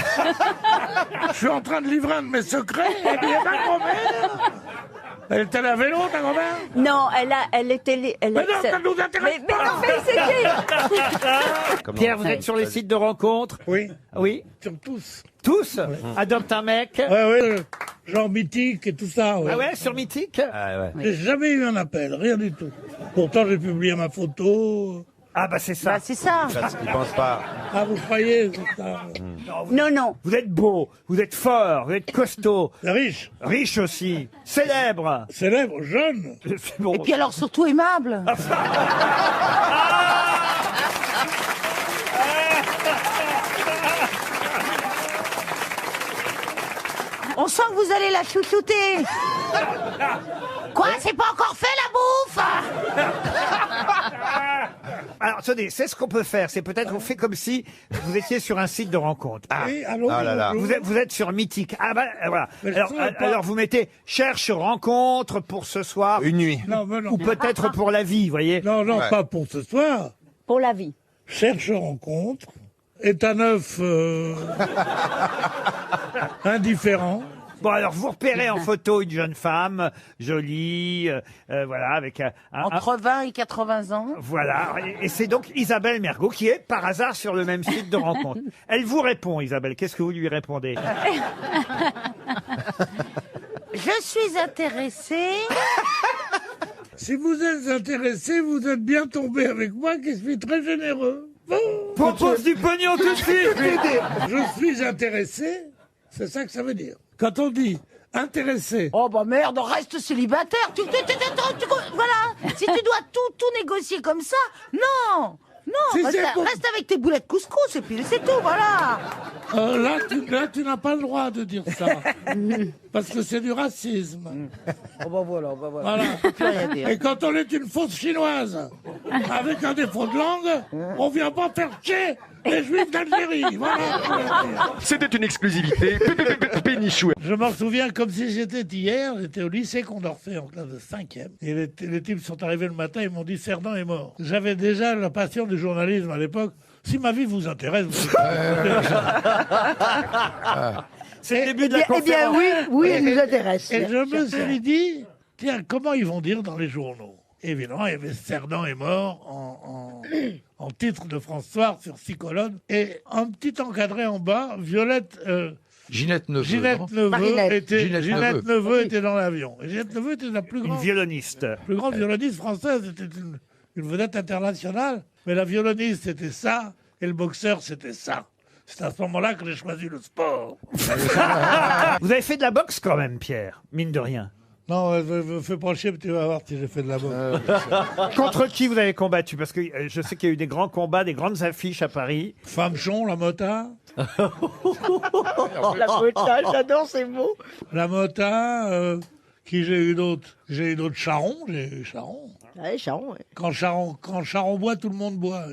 Je suis en train de livrer un de mes secrets, et puis ma grand-mère. Elle était à vélo, ta grand-mère? Non, elle était... Mais non, ça nous intéresse mais non, mais c'était... Pierre, vous êtes sur les sites de rencontres? Oui. Oui? Sur tous. Tous? Adopte un mec? Ouais, genre Mythique et tout ça. Ouais. Ah ouais, sur Mythique? J'ai jamais eu un appel, rien du tout. Pourtant, j'ai publié ma photo. Ah bah c'est ça. c'est ça. Parce qu'ils pensent pas. Ah, vous croyez c'est ça. Non. Vous êtes beau, vous êtes fort, vous êtes costaud. Riche. Riche aussi. Célèbre. Célèbre, jeune. C'est bon. Et puis alors surtout aimable. On sent que vous allez la chouchouter. Quoi, c'est pas encore fait la bouffe? Alors, attendez, c'est ce qu'on peut faire. C'est peut-être on fait comme si vous étiez sur un site de rencontre. Ah, Oui, allô, Ah là là. vous êtes sur Mythique. Ah bah voilà. Mais Alors, je sais pas. alors vous mettez cherche rencontre pour ce soir. Une nuit. Non, mais non. Ou peut-être pour la vie, vous voyez. Non, Ouais. pas pour ce soir. Pour la vie. Cherche rencontre est un œuf indifférent. Bon, alors vous repérez en photo une jeune femme, jolie, voilà, avec Entre 20 et 80 ans. Voilà, et c'est donc Isabelle Mergo qui est par hasard sur le même site de rencontre. Elle vous répond, Isabelle, qu'est-ce que vous lui répondez? Je suis intéressée. Si vous êtes intéressé, vous êtes bien tombé avec moi, qui suis très généreux. Propose du pognon tout de suite. Je suis intéressé, c'est ça que ça veut dire. Quand on dit intéressé. Oh bah merde, reste célibataire. Voilà. Si tu dois tout négocier comme ça, non. Non, Si reste, c'est pour- reste avec tes boulettes couscous et puis c'est tout, voilà. Là, tu n'as pas le droit de dire ça. Parce que c'est du racisme. Oh bah voilà. Voilà. Je peux plus rien dire. Et quand on est une fausse chinoise, avec un défaut de langue, on vient pas faire chier les juifs d'Algérie. Voilà. C'était une exclusivité. Pénichou. Je m'en souviens comme si j'étais hier. J'étais au lycée Condorcet en classe de 5e. Et les types sont arrivés le matin, ils m'ont dit Cerdan est mort. J'avais déjà la passion du journalisme à l'époque. Si ma vie vous intéresse, vous... C'est le début de la Eh bien conférence. oui, elle nous intéresse. Et je me suis dit, tiens, comment ils vont dire dans les journaux? Évidemment, il y avait Cerdan est mort en titre de France Soir sur 6 colonnes. Et un petit encadré en bas, Violette... Ginette Neveu. Ginette non Neveu Marinette. était, Ginette Ginette Neveu. Neveu était dans l'avion. Et Ginette Neveu était la plus Une grande, violoniste. violoniste française. C'était une vedette internationale. Mais la violoniste, c'était ça. Et le boxeur, c'était ça. C'est à ce moment-là que j'ai choisi le sport. Vous avez fait de la boxe quand même, Pierre, mine de rien. Non, fais pas chier, tu vas voir si j'ai fait de la boxe. Contre qui vous avez combattu? Parce que je sais qu'il y a eu des grands combats, des grandes affiches à Paris. Famechon, la Mota. La Mota, j'adore ces mots. La Mota, qui j'ai eu d'autres? J'ai eu d'autres Charon, j'ai eu Charon. Ouais, Charon, ouais. Quand Charon boit, tout le monde boit.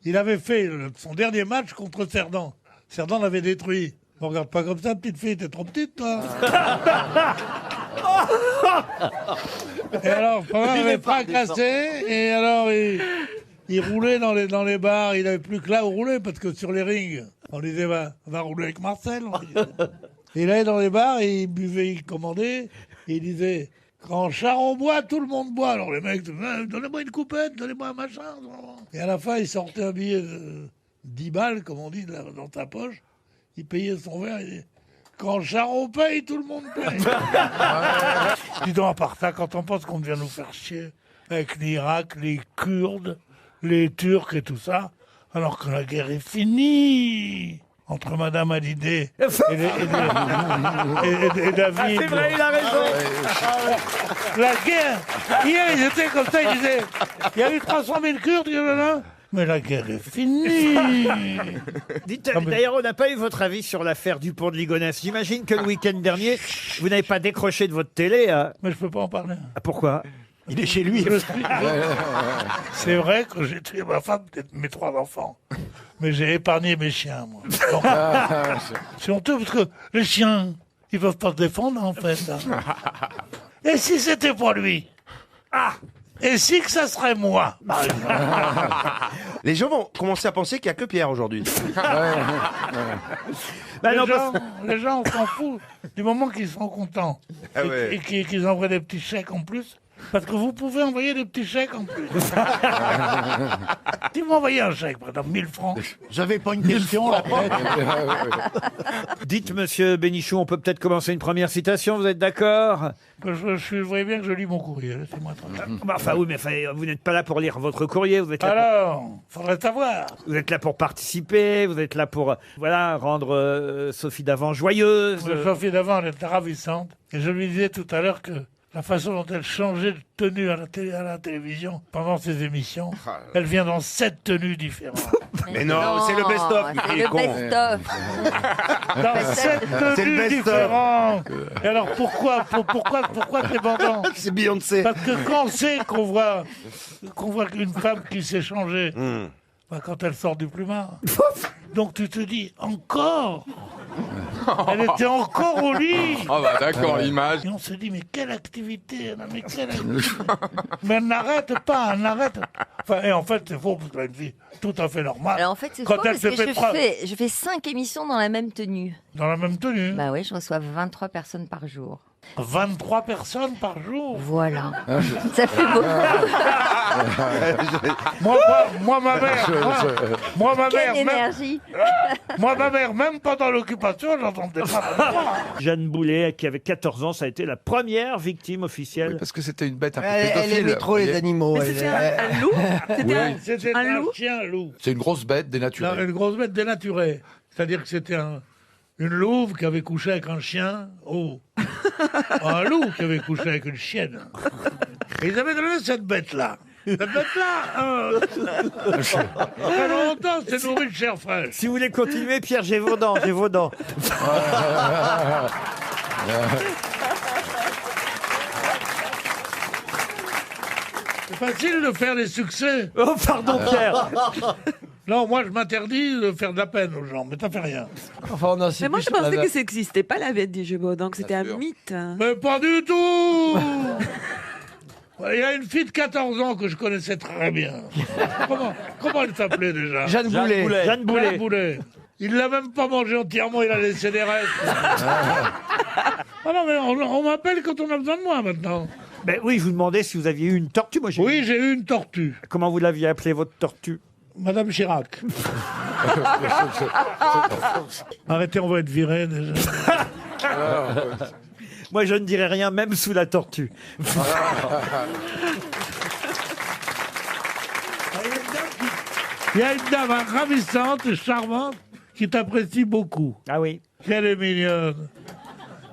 Il avait fait son dernier match contre Cerdan. Cerdan l'avait détruit. Ne regarde pas comme ça, petite fille, t'es trop petite, toi. Et alors, pendant il avait pas cassé, et alors il roulait dans les bars, il n'avait plus que là où rouler, parce que sur les rings, on disait, va rouler avec Marcel. Et il allait dans les bars, et il buvait, il commandait, et il disait, quand Charon boit, tout le monde boit. Alors les mecs, donnez-moi une coupette, donnez-moi un machin. Et à la fin, il sortait un billet de 10 balles, comme on dit, dans ta poche. Il payait son verre, il dit, quand Charon paye, tout le monde paye. Dis donc, à part ça, quand on pense qu'on vient nous faire chier avec l'Irak, les Kurdes, les Turcs et tout ça, alors que la guerre est finie entre Madame Hallyday et David. C'est vrai, il a raison. La guerre, hier ils étaient comme ça, ils disaient, il y a eu 300 000 Kurdes, mais la guerre est finie. Dites, d'ailleurs, on n'a pas eu votre avis sur l'affaire du pont de Ligonnès. J'imagine que le week-end dernier, vous n'avez pas décroché de votre télé. Mais je peux pas en parler. Pourquoi? Il est chez lui. C'est vrai que j'ai tué ma femme, peut-être mes 3 enfants. Mais j'ai épargné mes chiens, moi. Donc, c'est honteux parce que les chiens, ils peuvent pas se défendre, en fait. Et si c'était pour lui? Et si que ça serait moi, par exemple? Les gens vont commencer à penser qu'il n'y a que Pierre aujourd'hui. Les gens, on s'en fout du moment qu'ils sont contents. Ah ouais. Et qu'ils envoient des petits chèques en plus. Parce que vous pouvez envoyer des petits chèques en plus. Si vous m'envoyez un chèque, par exemple, 1000 francs. J'avais pas une question, là, peut-être. Dites, monsieur Bénichou, on peut peut-être commencer une première citation, vous êtes d'accord? Vous voyez bien que je lis mon courrier, laissez-moi tranquille. Enfin, oui, mais vous n'êtes pas là pour lire votre courrier, vous êtes là Alors, faudrait savoir. Vous êtes là pour participer, vous êtes là pour, voilà, rendre Sophie Davant joyeuse. Sophie Davant, elle était ravissante. Et je lui disais tout à l'heure que la façon dont elle changeait de tenue à la télévision pendant ses émissions, elle vient dans 7 tenues différentes. Mais non, c'est le best-of. C'est il est le con. best-of. Dans 7 C'est le tenues best-of. différentes. Et alors pourquoi c'est bandant? C'est Beyoncé. Parce que quand c'est qu'on voit une femme qui s'est changée, quand elle sort du plumard, donc tu te dis encore. Elle était encore au lit. Ah bah d'accord, l'image. Et on se dit, mais quelle activité, mais quelle activité. Mais elle n'arrête pas, elle n'arrête. Enfin, et en fait, c'est faux, parce qu'elle a une vie tout à fait normale. Alors en fait, c'est Quand faux elle parce se que fait trois- je fais 5 émissions dans la même tenue. Dans la même tenue. Bah oui, je reçois 23 personnes par jour. 23 personnes par jour. Voilà. Ça fait beaucoup. Moi, ma mère. Moi, ma Quelle mère. Même, énergie. moi, ma mère, même pendant l'occupation, j'entendais pas. Jeanne Boulet, qui avait 14 ans, ça a été la première victime officielle. Parce que c'était une bête un peu Elle pédophile. aimait trop vous les voyez. animaux. Mais c'était un loup. Oui. C'était un chien loup. C'est une grosse bête dénaturée. Non, une grosse bête dénaturée. C'est-à-dire que c'était une louve qui avait couché avec un chien. Oh. Un loup qui avait couché avec une chienne. Et ils avaient donné cette bête-là. Cette bête-là, très longtemps, c'est nourri de chair fraîche. Si vous voulez continuer, Pierre Gévaudan, Gévaudan. C'est facile de faire des succès. Oh, pardon, Pierre. Non, moi, je m'interdis de faire de la peine aux gens, mais t'as fait rien. Enfin, on Mais moi, je pensais que ça n'existait pas, la bête du Gévaudan, que c'était un mythe. Mais pas du tout. Il y a une fille de 14 ans que je connaissais très bien. Comment elle s'appelait déjà? Jeanne Boulet. Jeanne Boulet. Jeanne Boulet. Il l'a même pas mangé entièrement, il a laissé des restes. Ah non, mais on m'appelle quand on a besoin de moi maintenant. Ben oui, je vous demandais si vous aviez eu une tortue. Moi, Oui, j'ai eu une tortue. Comment vous l'aviez appelée, votre tortue? Madame Chirac. Arrêtez, on va être viré déjà. Moi, je ne dirais rien, même sous la tortue. Il y a une dame ravissante et charmante qui t'apprécie beaucoup. Ah oui. Qu'elle est mignonne.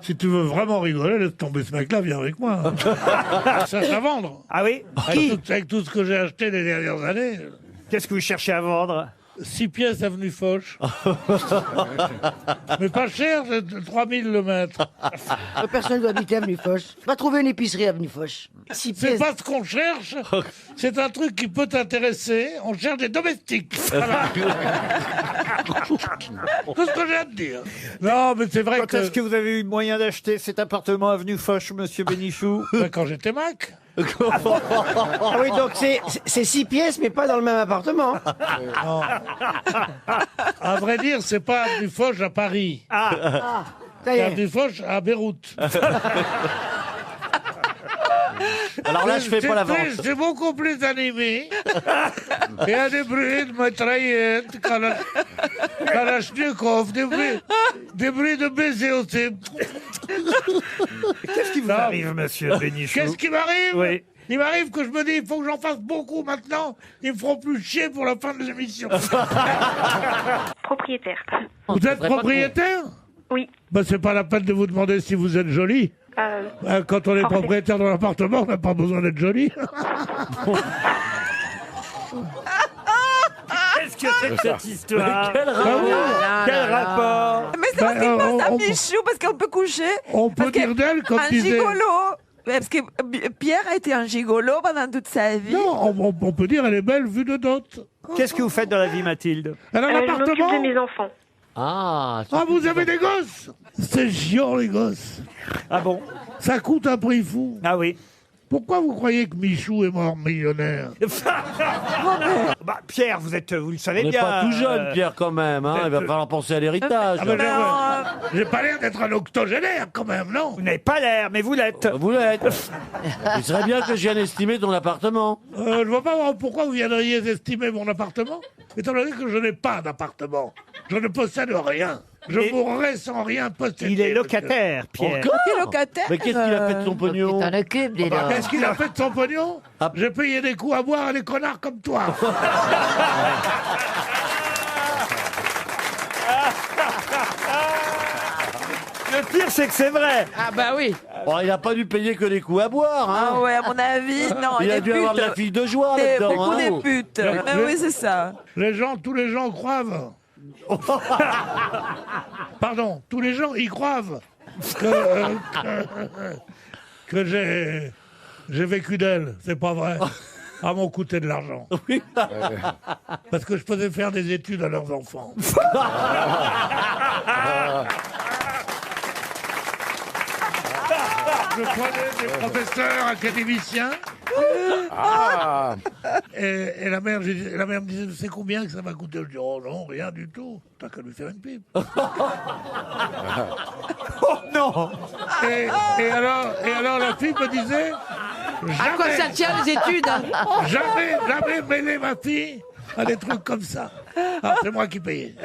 Si tu veux vraiment rigoler, laisse tomber ce mec-là, viens avec moi. Ça, à vendre. Ah oui? Avec tout ce que j'ai acheté les dernières années. Qu'est-ce que vous cherchez à vendre? 6 pièces avenue Foch. Mais pas cher, c'est 3000 le mètre. Personne ne doit habiter avenue Foch. Va trouver une épicerie avenue Foch. C'est pas ce qu'on cherche. C'est un truc qui peut t'intéresser. On cherche des domestiques. Voilà. Tout ce que j'ai à te dire. Non, mais c'est vrai Quand est-ce que vous avez eu moyen d'acheter cet appartement avenue Foch, monsieur Bénichou? Quand j'étais Mac. Ah oui, donc c'est 6 pièces, mais pas dans le même appartement. Non. À vrai dire, c'est pas avenue Foch à Paris. Ça y C'est est. avenue Foch à Beyrouth. Alors là, je fais pas la vente. C'est beaucoup plus animé. Il y a des bruits de mitraillettes, Kalachnikov, des bruits de baiser aussi. Qu'est-ce qui vous arrive, monsieur Bénichou? Qu'est-ce qui m'arrive? Oui. Il m'arrive que je me dis, il faut que j'en fasse beaucoup maintenant. Ils me feront plus chier pour la fin de l'émission. Propriétaire. Vous êtes propriétaire? Oui. Ben, c'est pas la peine de vous demander si vous êtes jolie. Quand on est propriétaire dans l'appartement, on n'a pas besoin d'être joli. Qu'est-ce que c'est que cette histoire? Mais quel rapport Quel rapport? Mais c'est parce qu'il pense à Michou, parce qu'on peut coucher. On peut dire d'elle comme un disait... gigolo. Parce que Pierre a été un gigolo pendant toute sa vie. Non, on peut dire elle est belle vue de dot. Qu'est-ce que vous faites dans la vie, Mathilde? Elle a un Je m'occupe appartement. de mes enfants. Ah, Vous avez des gosses? C'est chiant, les gosses. Ah bon? Ça coûte un prix fou. Ah oui. Pourquoi vous croyez que Michou est mort millionnaire? Bah, Pierre, vous le savez On n'est bien. pas tout jeune, Pierre, quand même. Hein. Il va falloir penser à l'héritage. Ah, mais j'ai pas l'air d'être un octogénaire, quand même, non? Vous n'avez pas l'air, mais vous l'êtes. Vous l'êtes. Il serait bien que je vienne estimer ton appartement. Je vois pas pourquoi vous viendriez estimer mon appartement, étant donné que je n'ai pas d'appartement. Je ne possède rien. Je mourrai sans rien posséder. Il est locataire, Pierre. T'es locataire. Mais qu'est-ce qu'il a fait de son pognon? T'en occupes, dis donc. Qu'est-ce qu'il a fait de son pognon? J'ai payé des coups à boire à des connards comme toi. Le pire, c'est que c'est vrai. Ah bah oui. Bon, il n'a pas dû payer que des coups à boire. Hein. Ah ouais, à mon avis, non. Il a des dû avoir de putes. la fille de joie Des, là-dedans. beaucoup Hein. des putes. Mais oui, c'est ça. Tous les gens croient. Pardon, tous les gens y croient que j'ai vécu d'elle. C'est pas vrai. À m'en coûter de l'argent. Parce que je faisais faire des études à leurs enfants. je prenais des professeurs académiciens. Ah. Et la mère me disait, tu sais combien que ça va coûter? Je dis, oh non, rien du tout. T'as qu'à lui faire une pipe. Oh non. Et alors la fille me disait, À quoi ça tient les études hein jamais mêler ma fille à des trucs comme ça. Alors c'est moi qui payais.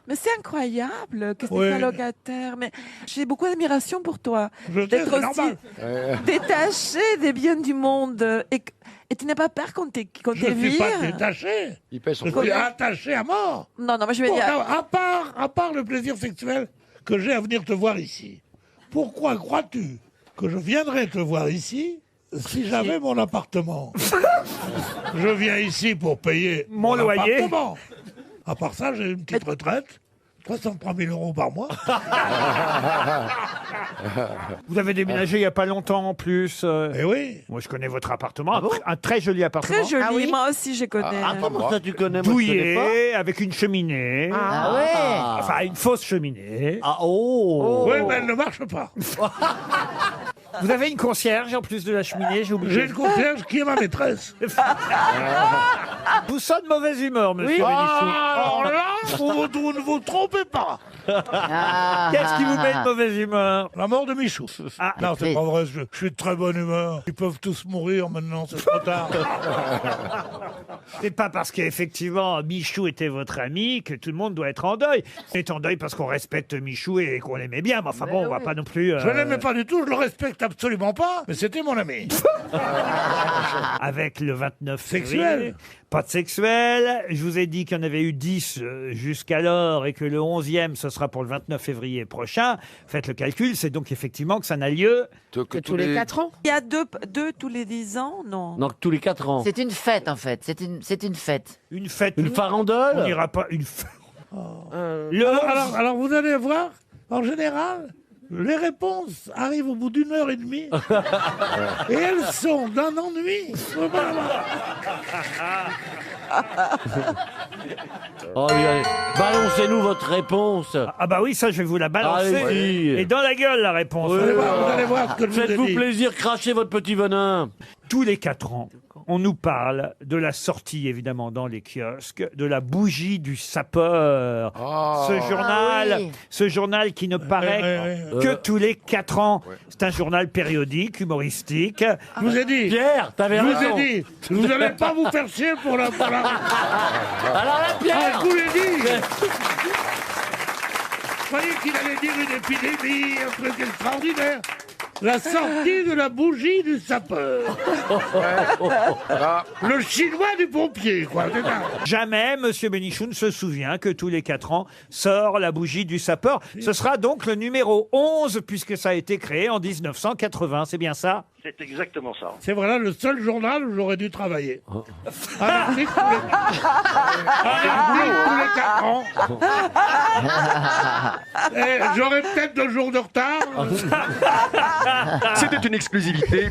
Mais c'est incroyable que Oui. c'est un locataire. Mais j'ai beaucoup d'admiration pour toi. Je sais, D'être c'est aussi normal. détaché des biens du monde. Et tu n'as pas peur qu'on Je t'ait ne suis pas viré détaché. Il paie son Je suis attaché à mort. Non, mais je vais Bon, dire... non, à part le plaisir sexuel que j'ai à venir te voir ici, pourquoi crois-tu que je viendrais te voir ici si j'avais mon appartement? Je viens ici pour payer Mon loyer. appartement. À part ça, j'ai une petite retraite, 63 000 euros par mois. Vous avez déménagé il n'y a pas longtemps en plus. Eh oui. Moi, je connais votre appartement. Un très joli appartement. Très joli, moi aussi je connais. Ah, comment ça tu connais? Moi, je connais pas. Douillet, avec une cheminée. Ah ouais. Enfin, une fausse cheminée. Ah, oh. Oui, mais elle ne marche pas. Vous avez une concierge en plus de la cheminée, j'ai oublié. J'ai une concierge qui est ma maîtresse. Vous sonnez de mauvaise humeur, monsieur Bénichou. Alors là, vous ne vous trompez pas. Qu'est-ce qui vous met de mauvaise humeur? La mort de Michou. Ah, Non, c'est pas vrai, je suis de très bonne humeur. Ils peuvent tous mourir maintenant, c'est trop tard. c'est pas parce qu'effectivement Michou était votre ami que tout le monde doit être en deuil. On est en deuil parce qu'on respecte Michou et qu'on l'aimait bien. Mais enfin bon, on va pas non plus... Je l'aimais pas du tout, je le respecte absolument pas, mais c'était mon ami. Avec le 29 Sexuel. février. Pas de sexuel. Je vous ai dit qu'il y en avait eu 10 jusqu'alors et que le 11e, ce sera pour le 29 février prochain. Faites le calcul, c'est donc effectivement que ça n'a lieu que Tous les 4 ans. Il y a deux tous les 10 ans, non? Donc tous les 4 ans. C'est une fête en fait. C'est une fête. une fête. Une On farandole? n'ira pas une fête. Alors, vous allez voir, en général, les réponses arrivent au bout d'1 heure et demie. Et elles sont d'un ennui. Oh, allez, balancez-nous votre réponse. Ah bah oui, ça je vais vous la balancer. Allez-y. Et dans la gueule la réponse. Oui, Vous allez voir ce que je vous ai Faites-vous dit. plaisir, crachez votre petit venin. Tous les 4 ans, on nous parle de la sortie, évidemment, dans les kiosques, de la bougie du sapeur. Ce journal qui ne paraît que tous les 4 ans. C'est un journal périodique, humoristique. Je vous ai dit. Pierre, t'avais Je vous raison. ai dit. Vous n'allez pas vous faire chier pour la... Alors là, Pierre. Ah, je vous l'ai dit. Je croyais qu'il allait dire une épidémie, un truc extraordinaire. La sortie de la bougie du sapeur. Le chinois du pompier, quoi. c'est ça. Jamais Monsieur Bénichou ne se souvient que tous les 4 ans sort la bougie du sapeur. Ce sera donc le numéro 11 puisque ça a été créé en 1980. C'est bien ça? C'est exactement ça. C'est voilà le seul journal où j'aurais dû travailler. Un article tous les 4 ans. Et j'aurais peut-être 2 jours de retard. C'était une exclusivité.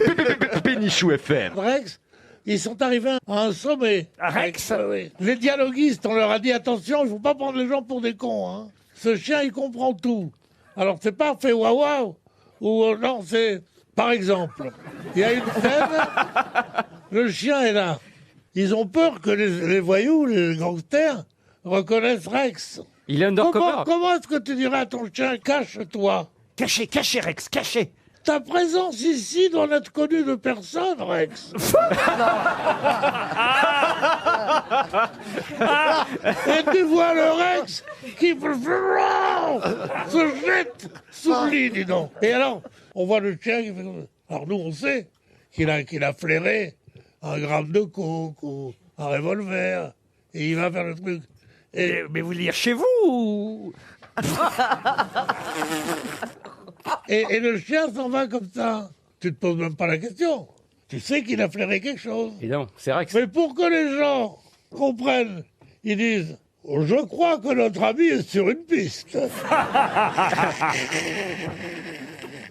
Bénichou FM. Rex, ils sont arrivés à un sommet. À Rex Oui. Les dialoguistes, on leur a dit attention, il ne faut pas prendre les gens pour des cons. Hein. Ce chien, il comprend tout. Alors, c'est pas fait waouh waouh. Ou non, c'est... Par exemple, il y a une scène, le chien est là. Ils ont peur que les voyous, les gangsters, reconnaissent Rex. Il est undercover. Comment est-ce que tu dirais à ton chien, cache-toi? Cachez, cachez Rex, cachez. Ta présence ici doit n'être connue de personne, Rex. Et tu vois le Rex qui se jette sous le lit, dis donc. Et alors, on voit le chien qui fait comme ça. Alors nous, on sait qu'il a flairé 1 gramme de coke ou un revolver. Et il va faire le truc. Mais vous lire chez vous ou... Et le chien s'en va comme ça. Tu te poses même pas la question. Tu sais qu'il a flairé quelque chose. Et non, c'est Rex. Mais pour que les gens comprennent, ils disent « Je crois que notre ami est sur une piste. »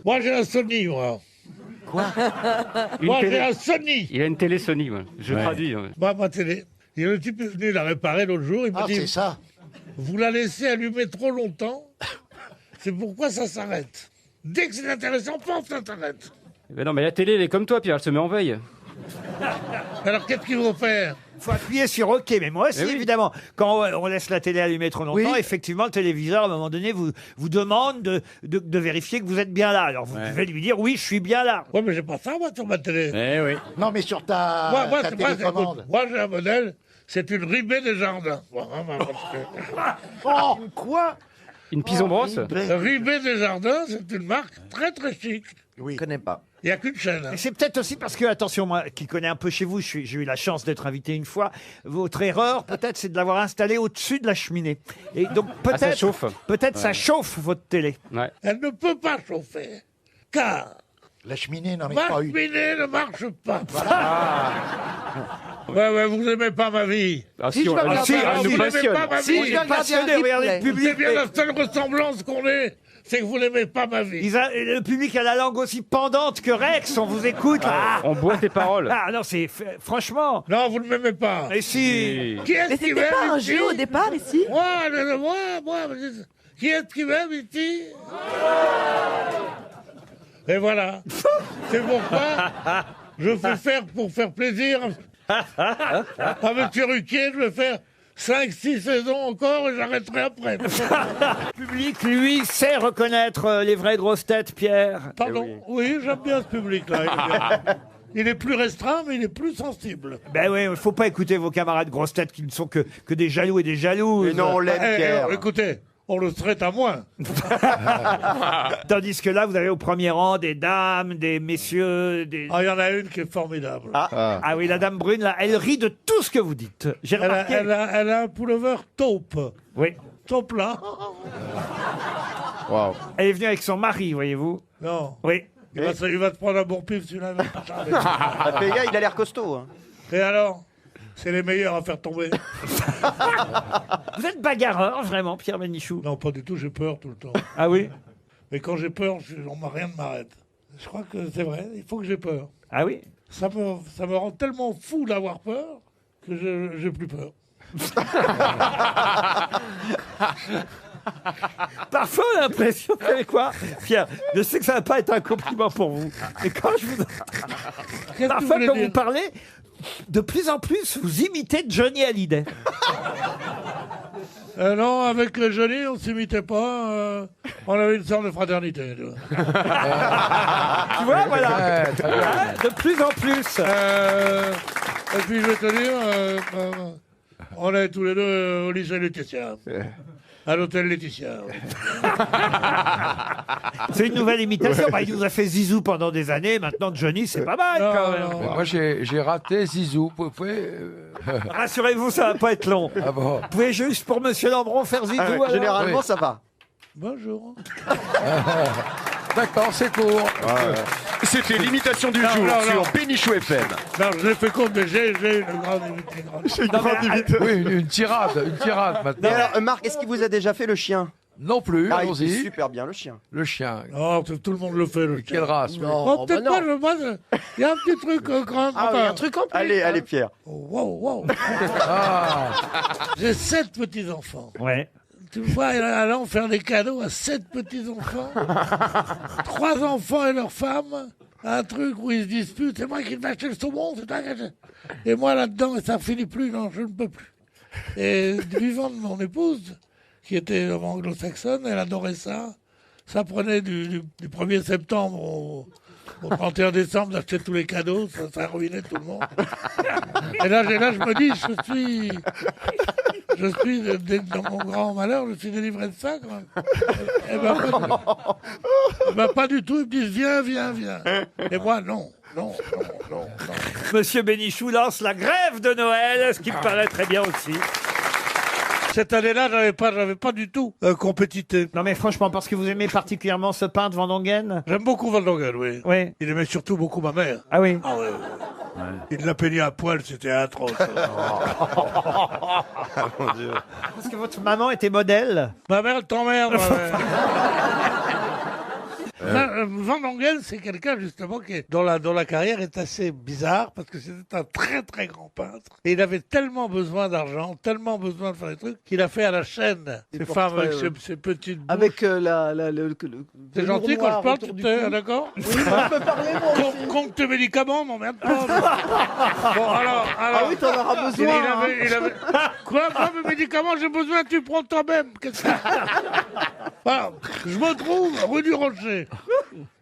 Moi, j'ai un Sony, moi. Quoi? Moi, j'ai un Sony. Il a une télé Sony, ouais. Je traduis. Ouais. Moi, ma télé. Et le type est venu la réparer l'autre jour. Il m'a dit c'est ça. « Vous la laissez allumer trop longtemps. C'est pourquoi ça s'arrête. » Dès que c'est intéressant, paf, ça s'arrête. Ben non, mais la télé, elle est comme toi, Pierre, elle se met en veille. Alors qu'est-ce qu'il faut faire? Faut appuyer sur OK, mais moi aussi, évidemment. Quand on laisse la télé allumée trop longtemps, effectivement, le téléviseur, à un moment donné, vous demande de vérifier que vous êtes bien là. Alors, vous pouvez lui dire, oui, je suis bien là. Ouais, mais j'ai pas ça, moi, sur ma télé. oui. Non, mais sur ta télécommande. Moi, j'ai un modèle, c'est une Ribet des Jardins. Oh, quoi? Une pison brosse. Ribet des Jardins, c'est une marque très très chic. Oui. Je connais pas. Il n'y a qu'une chaîne. Et c'est peut-être aussi parce que, attention, moi qui connais un peu chez vous, j'ai eu la chance d'être invité une fois. Votre erreur, peut-être, c'est de l'avoir installé au-dessus de la cheminée. Et donc, peut-être, ça chauffe. Peut-être ça chauffe votre télé. Ouais. Elle ne peut pas chauffer, car La cheminée n'en est ma pas une. cheminée ne marche pas. Ouais, vous n'aimez pas ma vie. Ah, Si, je on- vais ah, regarder si, un elle vous nous n'aimez passionne. pas ma Si, vie. je vais regarder un Passionné, regardez le replay. public. C'est bien la seule ressemblance qu'on ait, c'est que vous n'aimez pas ma vie. Le public a la langue aussi pendante que Rex, on vous écoute. Ah, On boit tes paroles. ah non, franchement. Non, vous ne m'aimez pas. Et si. Qui est-ce Mais qui c'était m'aime pas un ici? jeu au départ ici? Moi. Qui est-ce qui m'aime ici? Et voilà. C'est pourquoi je fais faire, pour faire plaisir à M. Ruquier, je vais faire 5-6 saisons encore et j'arrêterai après. Le public, lui, sait reconnaître les vraies grosses têtes, Pierre. Pardon? Oui, j'aime bien ce public-là. Il est bien. Il est plus restreint, mais il est plus sensible. Ben oui, il faut pas écouter vos camarades grosses têtes qui ne sont que des jaloux et des jalouses. Mais non, on l'aime, Pierre. Écoutez, on le serait à moins. Tandis que là, vous avez au premier rang des dames, des messieurs, des... Ah, il y en a une qui est formidable. Ah oui, la dame brune, là, elle rit de tout ce que vous dites. J'ai Elle a, remarqué. elle a un pullover taupe. Oui. Taupe là. Waouh. Elle est venue avec son mari, voyez-vous. Non. Oui. Il va te prendre un bon pif, celui-là. Péga, il a l'air costaud. Hein. Et alors? C'est les meilleurs à faire tomber. Vous êtes bagarreur, vraiment, Pierre Bénichou? Non, pas du tout, j'ai peur tout le temps. Ah oui? Mais quand j'ai peur, rien ne m'arrête. Je crois que c'est vrai, il faut que j'ai peur. Ah oui? Ça me rend tellement fou d'avoir peur que je j'ai plus peur. Parfois, on a l'impression, vous savez quoi, Pierre, je sais que ça va pas être un compliment pour vous, mais quand je vous... Parfois, quand vous parlez, de plus en plus, vous imitez Johnny Hallyday. Non, avec Johnny, on s'imitait pas. On avait une sorte de fraternité. Tu vois, Tu vois, voilà. Hein, de plus en plus. Et puis, je vais te dire, on est tous les deux au lycée Laetitia. À l'hôtel Laetitia. Oui. C'est une nouvelle imitation. Bah, il nous a fait Zizou pendant des années. Maintenant, Johnny, c'est pas mal quand même. Moi, j'ai raté Zizou. Vous pouvez... Rassurez-vous, ça va pas être long. Ah bon. Vous pouvez juste pour Monsieur Lambron faire Zizou. alors Généralement, ça va. Bonjour. D'accord, c'est court. C'était l'imitation du Non, jour non, sur non. Bénichou FM. Non, je l'ai fait compte, mais j'ai une grande imitation. Oui, une tirade maintenant. Mais alors, Marc, est-ce qu'il vous a déjà fait le chien? Non plus, Ah, il fait allons-y. super bien, le chien. Le chien. Non, tout le monde le fait, le chien. Quelle race? oui. Oh, peut-être pas, il y a un petit truc quand même. Ah oui, un truc en plus. Allez, Pierre. Wow. Ah. J'ai 7 petits-enfants. Ouais. Tu vois, allant faire des cadeaux à 7 petits-enfants, 3 enfants et leurs femmes, un truc où ils se disputent, c'est moi qui vais acheter le saumon, c'est toi qui achètes. Et moi là-dedans, et ça finit plus, non, je ne peux plus. Et du vivant de mon épouse, qui était anglo-saxonne, elle adorait ça. Ça prenait du 1er septembre au 31 décembre d'acheter tous les cadeaux, ça ruinait tout le monde. Et là, je me dis, je suis dans mon grand malheur, je suis délivré de ça, quand même. Pas du tout. Ils me disent, viens. Et moi, non. Monsieur Bénichou lance la grève de Noël, ce qui me paraît très bien aussi. Cette année-là, j'avais pas du tout compétité. Non mais franchement, parce que vous aimez particulièrement ce peintre Van Dongen. J'aime beaucoup Van Dongen, oui. Oui. Il aimait surtout beaucoup ma mère. Ah oui. Ah ouais. Il l'a peignée à poil, c'était atroce. Mon Dieu. Parce que votre maman était modèle. Ma mère, elle t'emmerde, ma mère. Van Dongen, c'est quelqu'un justement dont la carrière est assez bizarre parce que c'était un très très grand peintre et il avait tellement besoin d'argent, tellement besoin de faire des trucs qu'il a fait à la chaîne ces femmes avec ces petites bouches. Avec C'est gentil quand je parle, tu t'es d'accord? Oui, je peux parler moi aussi. Compte tes médicaments, m'emmerde pas. Bon, alors, Ah oui, t'en auras besoin. il avait... Quoi, moi, mes médicaments, j'ai besoin, tu prends toi-même. Qu'est-ce que... Voilà, je me trouve rue du Rocher.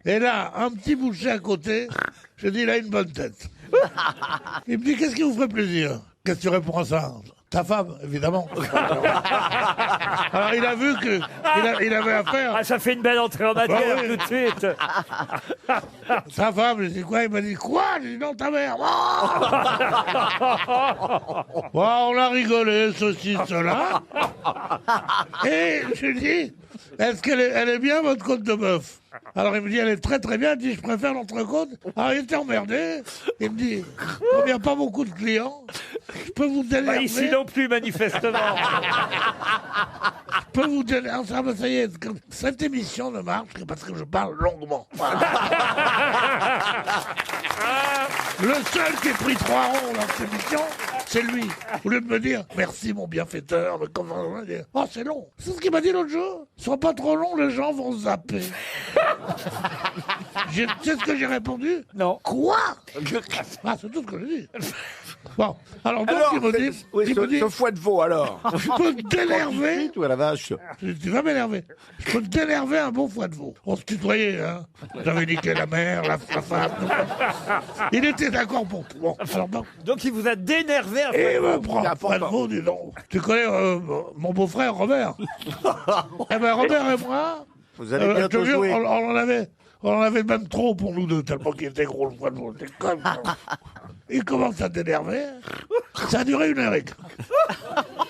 Et là, un petit boucher à côté, je dis, il a une bonne tête. Il me dit, qu'est-ce qui vous ferait plaisir? Qu'est-ce que tu réponds à ça? Ta femme, évidemment. Alors il a vu que il avait affaire. Ah, ça fait une belle entrée en matière oui. tout de suite. Sa femme, je dis quoi? Il m'a dit quoi? J'ai dit non, ta mère. Bon, on a rigolé, ceci, cela. Et je lui dis, est-ce qu'elle est bien votre côte de bœuf? Alors il me dit, elle est très très bien. Il dit, je préfère l'entrecôte. Alors il était emmerdé. Il me dit, comme il n'y a pas beaucoup de clients, je peux vous dénerver. Pas ici non plus, manifestement. Je peux vous donner... Ah, ça y est, cette émission ne marche que parce que je parle longuement. Voilà. Le seul qui a pris 3 ronds dans cette émission, c'est lui. Au lieu de me dire « Merci mon bienfaiteur », mais comment on va dire « Oh, c'est long ». C'est ce qu'il m'a dit l'autre jour. « Sois pas trop long, les gens vont zapper. » Tu sais ce que j'ai répondu? Non. Quoi? Ah, c'est tout ce que j'ai dit. Bon, alors donc il me dit... il me dit, ce foie de veau, alors. je peux t'énerver. Ou à la vache. Tu vas m'énerver. Je peux t'énerver un bon foie de veau. On se tutoyait, hein. J'avais niqué la mère, la femme. Il était d'accord pour tout. Bon, alors donc il vous a dénervé un et peu. me prend un foie de veau, dis donc. Tu connais mon beau-frère Robert? Eh ben Robert et moi, Vous allez je bientôt te jure, jouer. on en avait même trop pour nous deux, tellement qu'il était gros le foie de veau. C'était comme ça. Il commence à t'énerver. Ça a duré 1 heure et quart.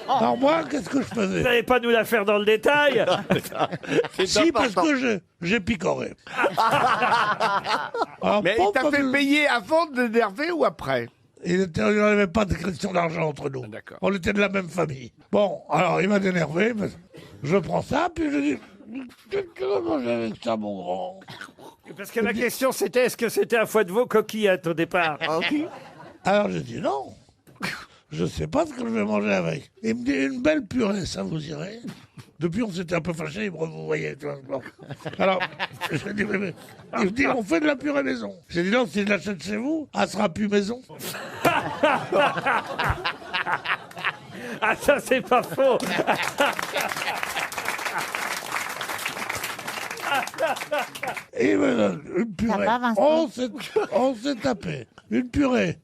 Alors moi, qu'est-ce que je faisais? Vous n'allez pas nous la faire dans le détail? Si, parce que j'ai picoré. Alors, Mais il t'a fait payer avant de l'énerver ou après? Il n'y avait pas de question d'argent entre nous. D'accord. On était de la même famille. Bon, alors il m'a énervé. Je prends ça, puis je dis... Qu'est-ce que tu veux manger avec ça, mon grand? Parce que la question c'était est-ce que c'était un foie de veau coquillette au départ? Alors j'ai dit non. Je sais pas ce que je vais manger avec. Il me dit une belle purée, ça vous irait? Depuis on s'était un peu fâchés, il me revoyait. Tu vois. Bon. Alors, j'ai dit, mais... il me dit on fait de la purée maison. J'ai dit non, si je l'achète chez vous, elle sera plus maison. Ah ça c'est pas faux. Et il me donne une purée. Ça va, Vincent? On s'est tapé. Une purée.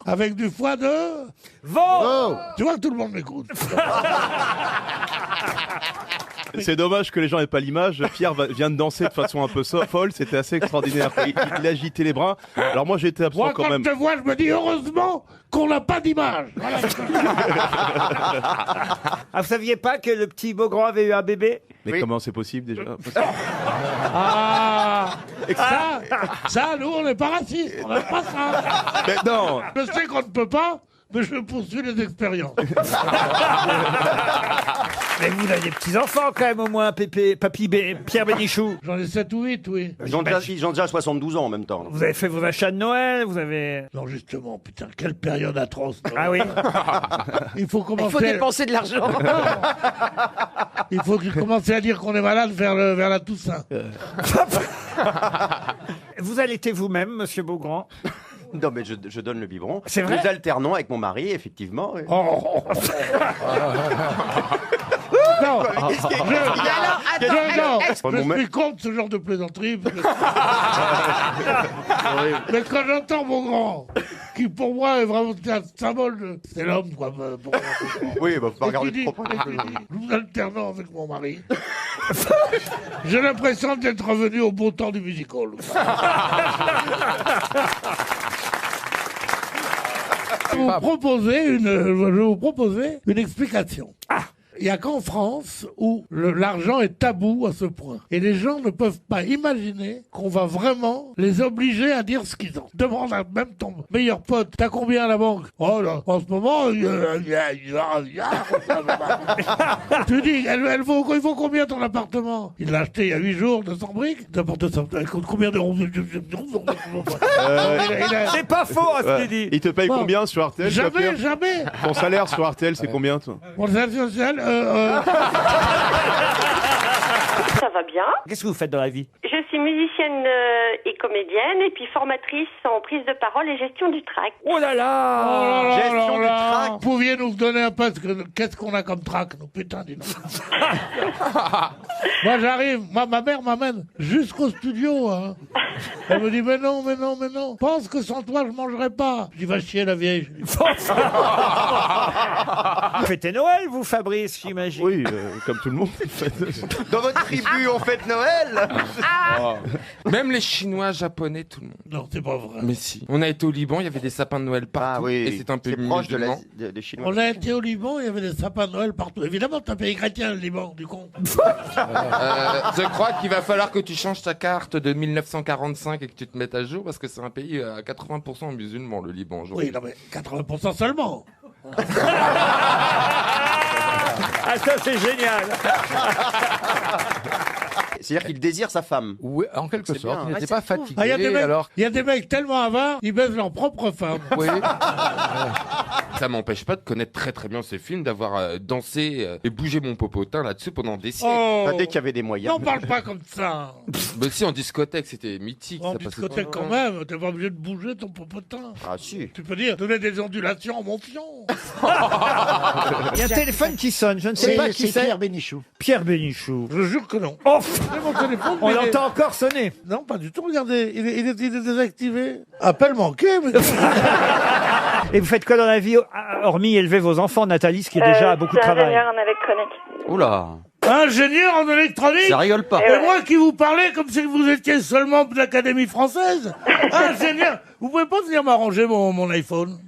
Avec du foie de... Veau. Tu vois que tout le monde m'écoute. C'est dommage que les gens n'aient pas l'image. Pierre vient de danser de façon un peu folle, c'était assez extraordinaire. Il agitait les bras. Alors moi j'étais absent Moi, quand même. je te vois, je me dis heureusement qu'on n'a pas d'image. Voilà. Ah, vous saviez pas que le petit Beaugrand avait eu un bébé? Mais comment c'est possible déjà? Ah, ça, nous, on n'est pas racistes. On n'a pas ça. Mais non. Je sais qu'on ne peut pas, mais je poursuis les expériences. Mais vous avez des petits-enfants quand même au moins, Papy Pierre Bénichou. J'en ai 7 ou 8, oui. Ils ont déjà 72 ans en même temps. Vous avez fait vos achats de Noël, vous avez... Non, justement, putain, quelle période atroce. Non. Ah oui. Il faut commencer... Il faut dépenser de l'argent. Il faut commencer à dire qu'on est malade vers la Toussaint. Vous allaitez vous-même, monsieur Beaugrand? Non, mais je donne le biberon. C'est vrai? Nous alternons avec mon mari, effectivement. Oui. Oh. Non, je suis contre ce genre de plaisanterie. Mais quand j'entends mon grand, qui pour moi est vraiment un symbole de... C'est l'homme, quoi. Pour moi, oui, bah, faut pas regarder dit, trop près. nous alternons avec mon mari. J'ai l'impression d'être revenu au beau temps du musical. Je vais vous proposer une explication. Il n'y a qu'en France où l'argent est tabou à ce point. Et les gens ne peuvent pas imaginer qu'on va vraiment les obliger à dire ce qu'ils ont. Demande à même ton meilleur pote, t'as combien à la banque? Oh là, en ce moment, tu dis, il faut combien ton appartement? Il l'a acheté il y a 8 jours, 200 briques. Elle coûte combien de... C'est pas faux, Asmodi. Il te paye Bon. combien sur RTL toi, Jamais, Pierre jamais. Ton salaire sur RTL, c'est combien, toi? Mon service social, Ça va bien. Qu'est-ce que vous faites dans la vie? Je suis musicienne et comédienne, et puis formatrice en prise de parole et gestion du tract. Oh là là! Gestion du trac. Vous pouviez nous donner un peu qu'est-ce qu'on a comme trac, nous, putain, dis donc. Moi, j'arrive, ma mère m'amène jusqu'au studio, hein. Elle me dit, mais non, pense que sans toi, je mangerai pas. Je dis, va chier, la vieille. Vous fêtez Noël, vous, Fabrice, j'imagine? Oui, comme tout le monde. Dans votre tribu, on fête Noël. Même les Chinois, Japonais, tout le monde. Non, c'est pas vrai. Mais si. On a été au Liban, il y avait des sapins de Noël partout. Ah oui, et c'est un peu proche musulman. des Chinois. On a été au Liban, il y avait des sapins de Noël partout. Évidemment, c'est un pays chrétien, le Liban, du con. Je crois qu'il va falloir que tu changes ta carte de 1945 et que tu te mettes à jour parce que c'est un pays à 80% musulman, le Liban. Oui, non mais 80% seulement. Ah, ça, c'est génial! C'est-à-dire qu'il désire sa femme. Oui, en quelque sorte. bien. Il n'était Ouais, pas c'est fou. fatigué. Ah, alors... il y a des mecs tellement avares, ils baisent leur propre femme. Oui. Ça m'empêche pas de connaître très très bien ces films, d'avoir dansé et bougé mon popotin là-dessus pendant des siècles. Oh. Dès qu'il y avait des moyens. N'en parle pas comme ça. Mais si, en discothèque, c'était mythique. En ça passait discothèque tout le quand temps. même, t'es pas obligé de bouger ton popotin. Ah si. Tu peux dire, donner des ondulations en mon fion. Il y a un téléphone qui sonne, je ne sais pas qui c'est. Pierre Bénichou. Pierre Bénichou. Je jure que non. Oh, C'est mon téléphone. on mais il est- l'entend encore sonner. Non, pas du tout, regardez, il est désactivé. Appel manqué, mais... Et vous faites quoi dans la vie, hormis élever vos enfants, Nathalie, ce qui est déjà beaucoup de travail? Ingénieur en électronique. Oula. Ingénieur en électronique. Ça rigole pas. Et moi qui vous parlais comme si vous étiez seulement de l'Académie française. Ingénieur. Vous pouvez pas venir m'arranger mon iPhone?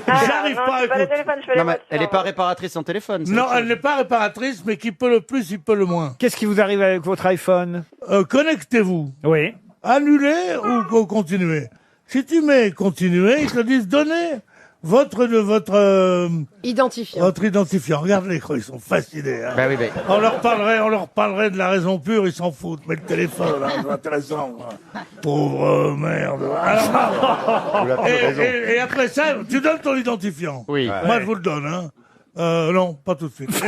J'arrive non, pas à je fais pas le écouter. téléphone, je fais les Non, mais voitures. elle n'est pas réparatrice en téléphone. c'est Non, autre chose. elle n'est pas réparatrice, mais qui peut le plus, il peut le moins. Qu'est-ce qui vous arrive avec votre iPhone? Connectez-vous. Oui. Annuler ou continuer. Si tu mets continuer, ils te disent donnez votre Identifiant. votre identifiant. Regarde l'écran, ils sont fascinés. Hein. Bah oui, bah. On leur parlerait de la raison pure, ils s'en foutent. Mais le téléphone, hein, c'est intéressant. Hein. Pauvre merde. Alors, et après ça, tu donnes ton identifiant. Oui. Moi, je vous le donne. Hein. Non, pas tout de suite.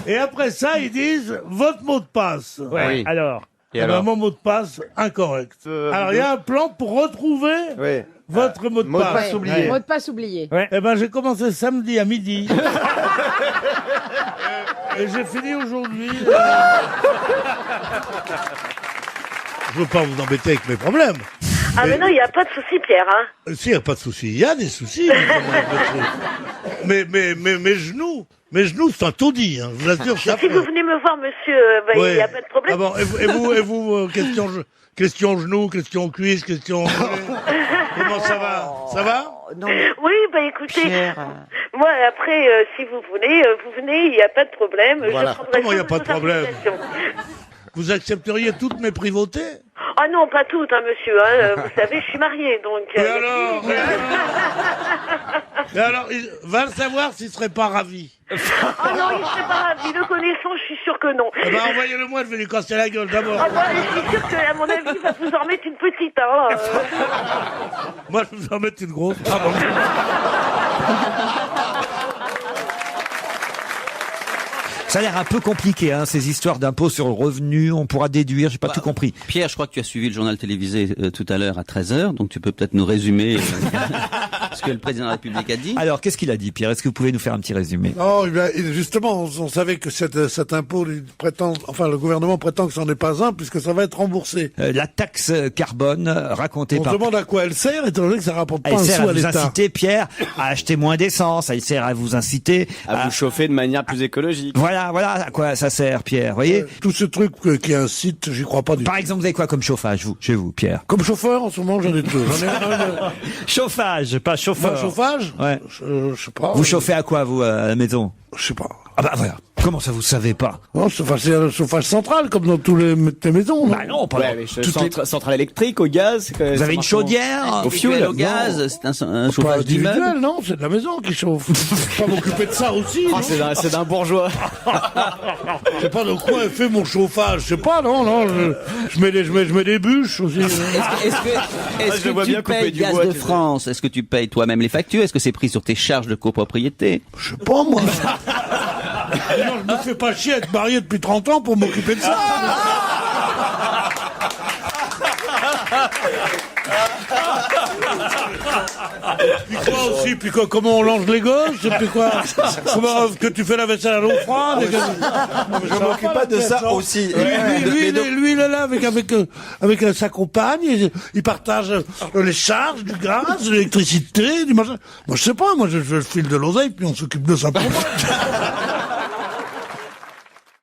Et après ça, ils disent votre mot de passe. Ouais. Oui. Alors. Et Eh ben, alors mon mot de passe, incorrect. Alors, il y a un plan pour retrouver Oui. votre mot de Mot de passe. passe oublié. Mot de passe oublié. Eh ben, j'ai commencé samedi à midi. Et j'ai fini aujourd'hui. Je veux pas vous embêter avec mes problèmes. Ah mais non, il n'y a pas de souci, Pierre. Hein. Si, y a pas de souci. Il y a des soucis. mais mes genoux, c'est un taudis, hein. Je vous assure. Si vous venez me voir, monsieur, il Ouais. n'y a pas de problème. Ah bon, et vous, question genoux, question cuisse, question... Comment ça va? Ça va? Oui, écoutez, Pierre. moi après, si vous venez, il n'y a pas de problème. Voilà. Je prendrai Comment il n'y a soin pas de vos problème? invitations. Vous accepteriez toutes mes privautés? Ah non, pas toutes, hein, monsieur. Hein. Vous savez, je suis mariée, donc... Et alors, et alors, il va le savoir s'il serait pas ravi. Oh non, il ne serait pas ravi. Le connaissant, je suis sûr que non. Eh ben, envoyez-le moi, je vais lui casser la gueule d'abord. Ah bah, je suis sûr qu'à mon avis, il va vous en remettre une petite. Hein. Moi, je vais vous en mettre une grosse. Ah bon. Ça a l'air un peu compliqué, hein, ces histoires d'impôts sur le revenu. On pourra déduire, j'ai pas tout compris. Pierre, je crois que tu as suivi le journal télévisé tout à l'heure à 13h, donc tu peux peut-être nous résumer ce que le président de la République a dit. Alors, qu'est-ce qu'il a dit, Pierre? Est-ce que vous pouvez nous faire un petit résumé? Non, justement, on savait que cet impôt, le gouvernement prétend que c'en est pas un, puisque ça va être remboursé. La taxe carbone racontée On par... se demande à quoi elle sert, étant donné que ça rapporte pas Elle un sert sou à à vous l'État. inciter, Pierre, à acheter moins d'essence. Elle sert à vous inciter À vous chauffer de manière plus écologique. Voilà à quoi ça sert, Pierre, voyez. Tout ce truc qui incite, j'y crois pas du tout. Par exemple, vous avez quoi comme chauffage, vous, chez vous, Pierre? Comme chauffeur, en ce moment, j'en ai deux. Chauffage, pas chauffeur. Moi, chauffage? Ouais. Je sais pas. Vous chauffez à quoi, vous, à la maison? Je sais pas. Ah bah voilà. Comment ça, vous savez pas? Non, c'est un chauffage central, comme dans toutes les maisons. Bah non, pas Ouais, mais centrale électrique, au gaz. Vous avez une chaudière? Au fioul, au gaz, c'est un Pas chauffage d'immeuble. individuel, non, c'est de la maison qui chauffe. Je peux pas m'occuper de ça aussi. Ah, non c'est d'un bourgeois. Je sais pas de quoi est fait mon chauffage. Je sais pas, non, je mets des bûches aussi. Est-ce je vois que bien tu couper payes du Gaz bois, de tu sais. France? Est-ce que tu payes toi-même les factures? Est-ce que c'est pris sur tes charges de copropriété? Je sais pas, moi. Non, je me fais pas chier à être marié depuis 30 ans pour m'occuper de ça. Puis quoi aussi? Puis quoi? Comment on lance les gosses? Et puis quoi? Comment que tu fais la vaisselle à l'eau froide? Je m'occupe pas de ça aussi. Lui, il est là avec sa compagne. Il partage les charges du gaz, de l'électricité, du machin. Moi, je sais pas. Moi, je file de l'oseille, puis on s'occupe de ça pour moi.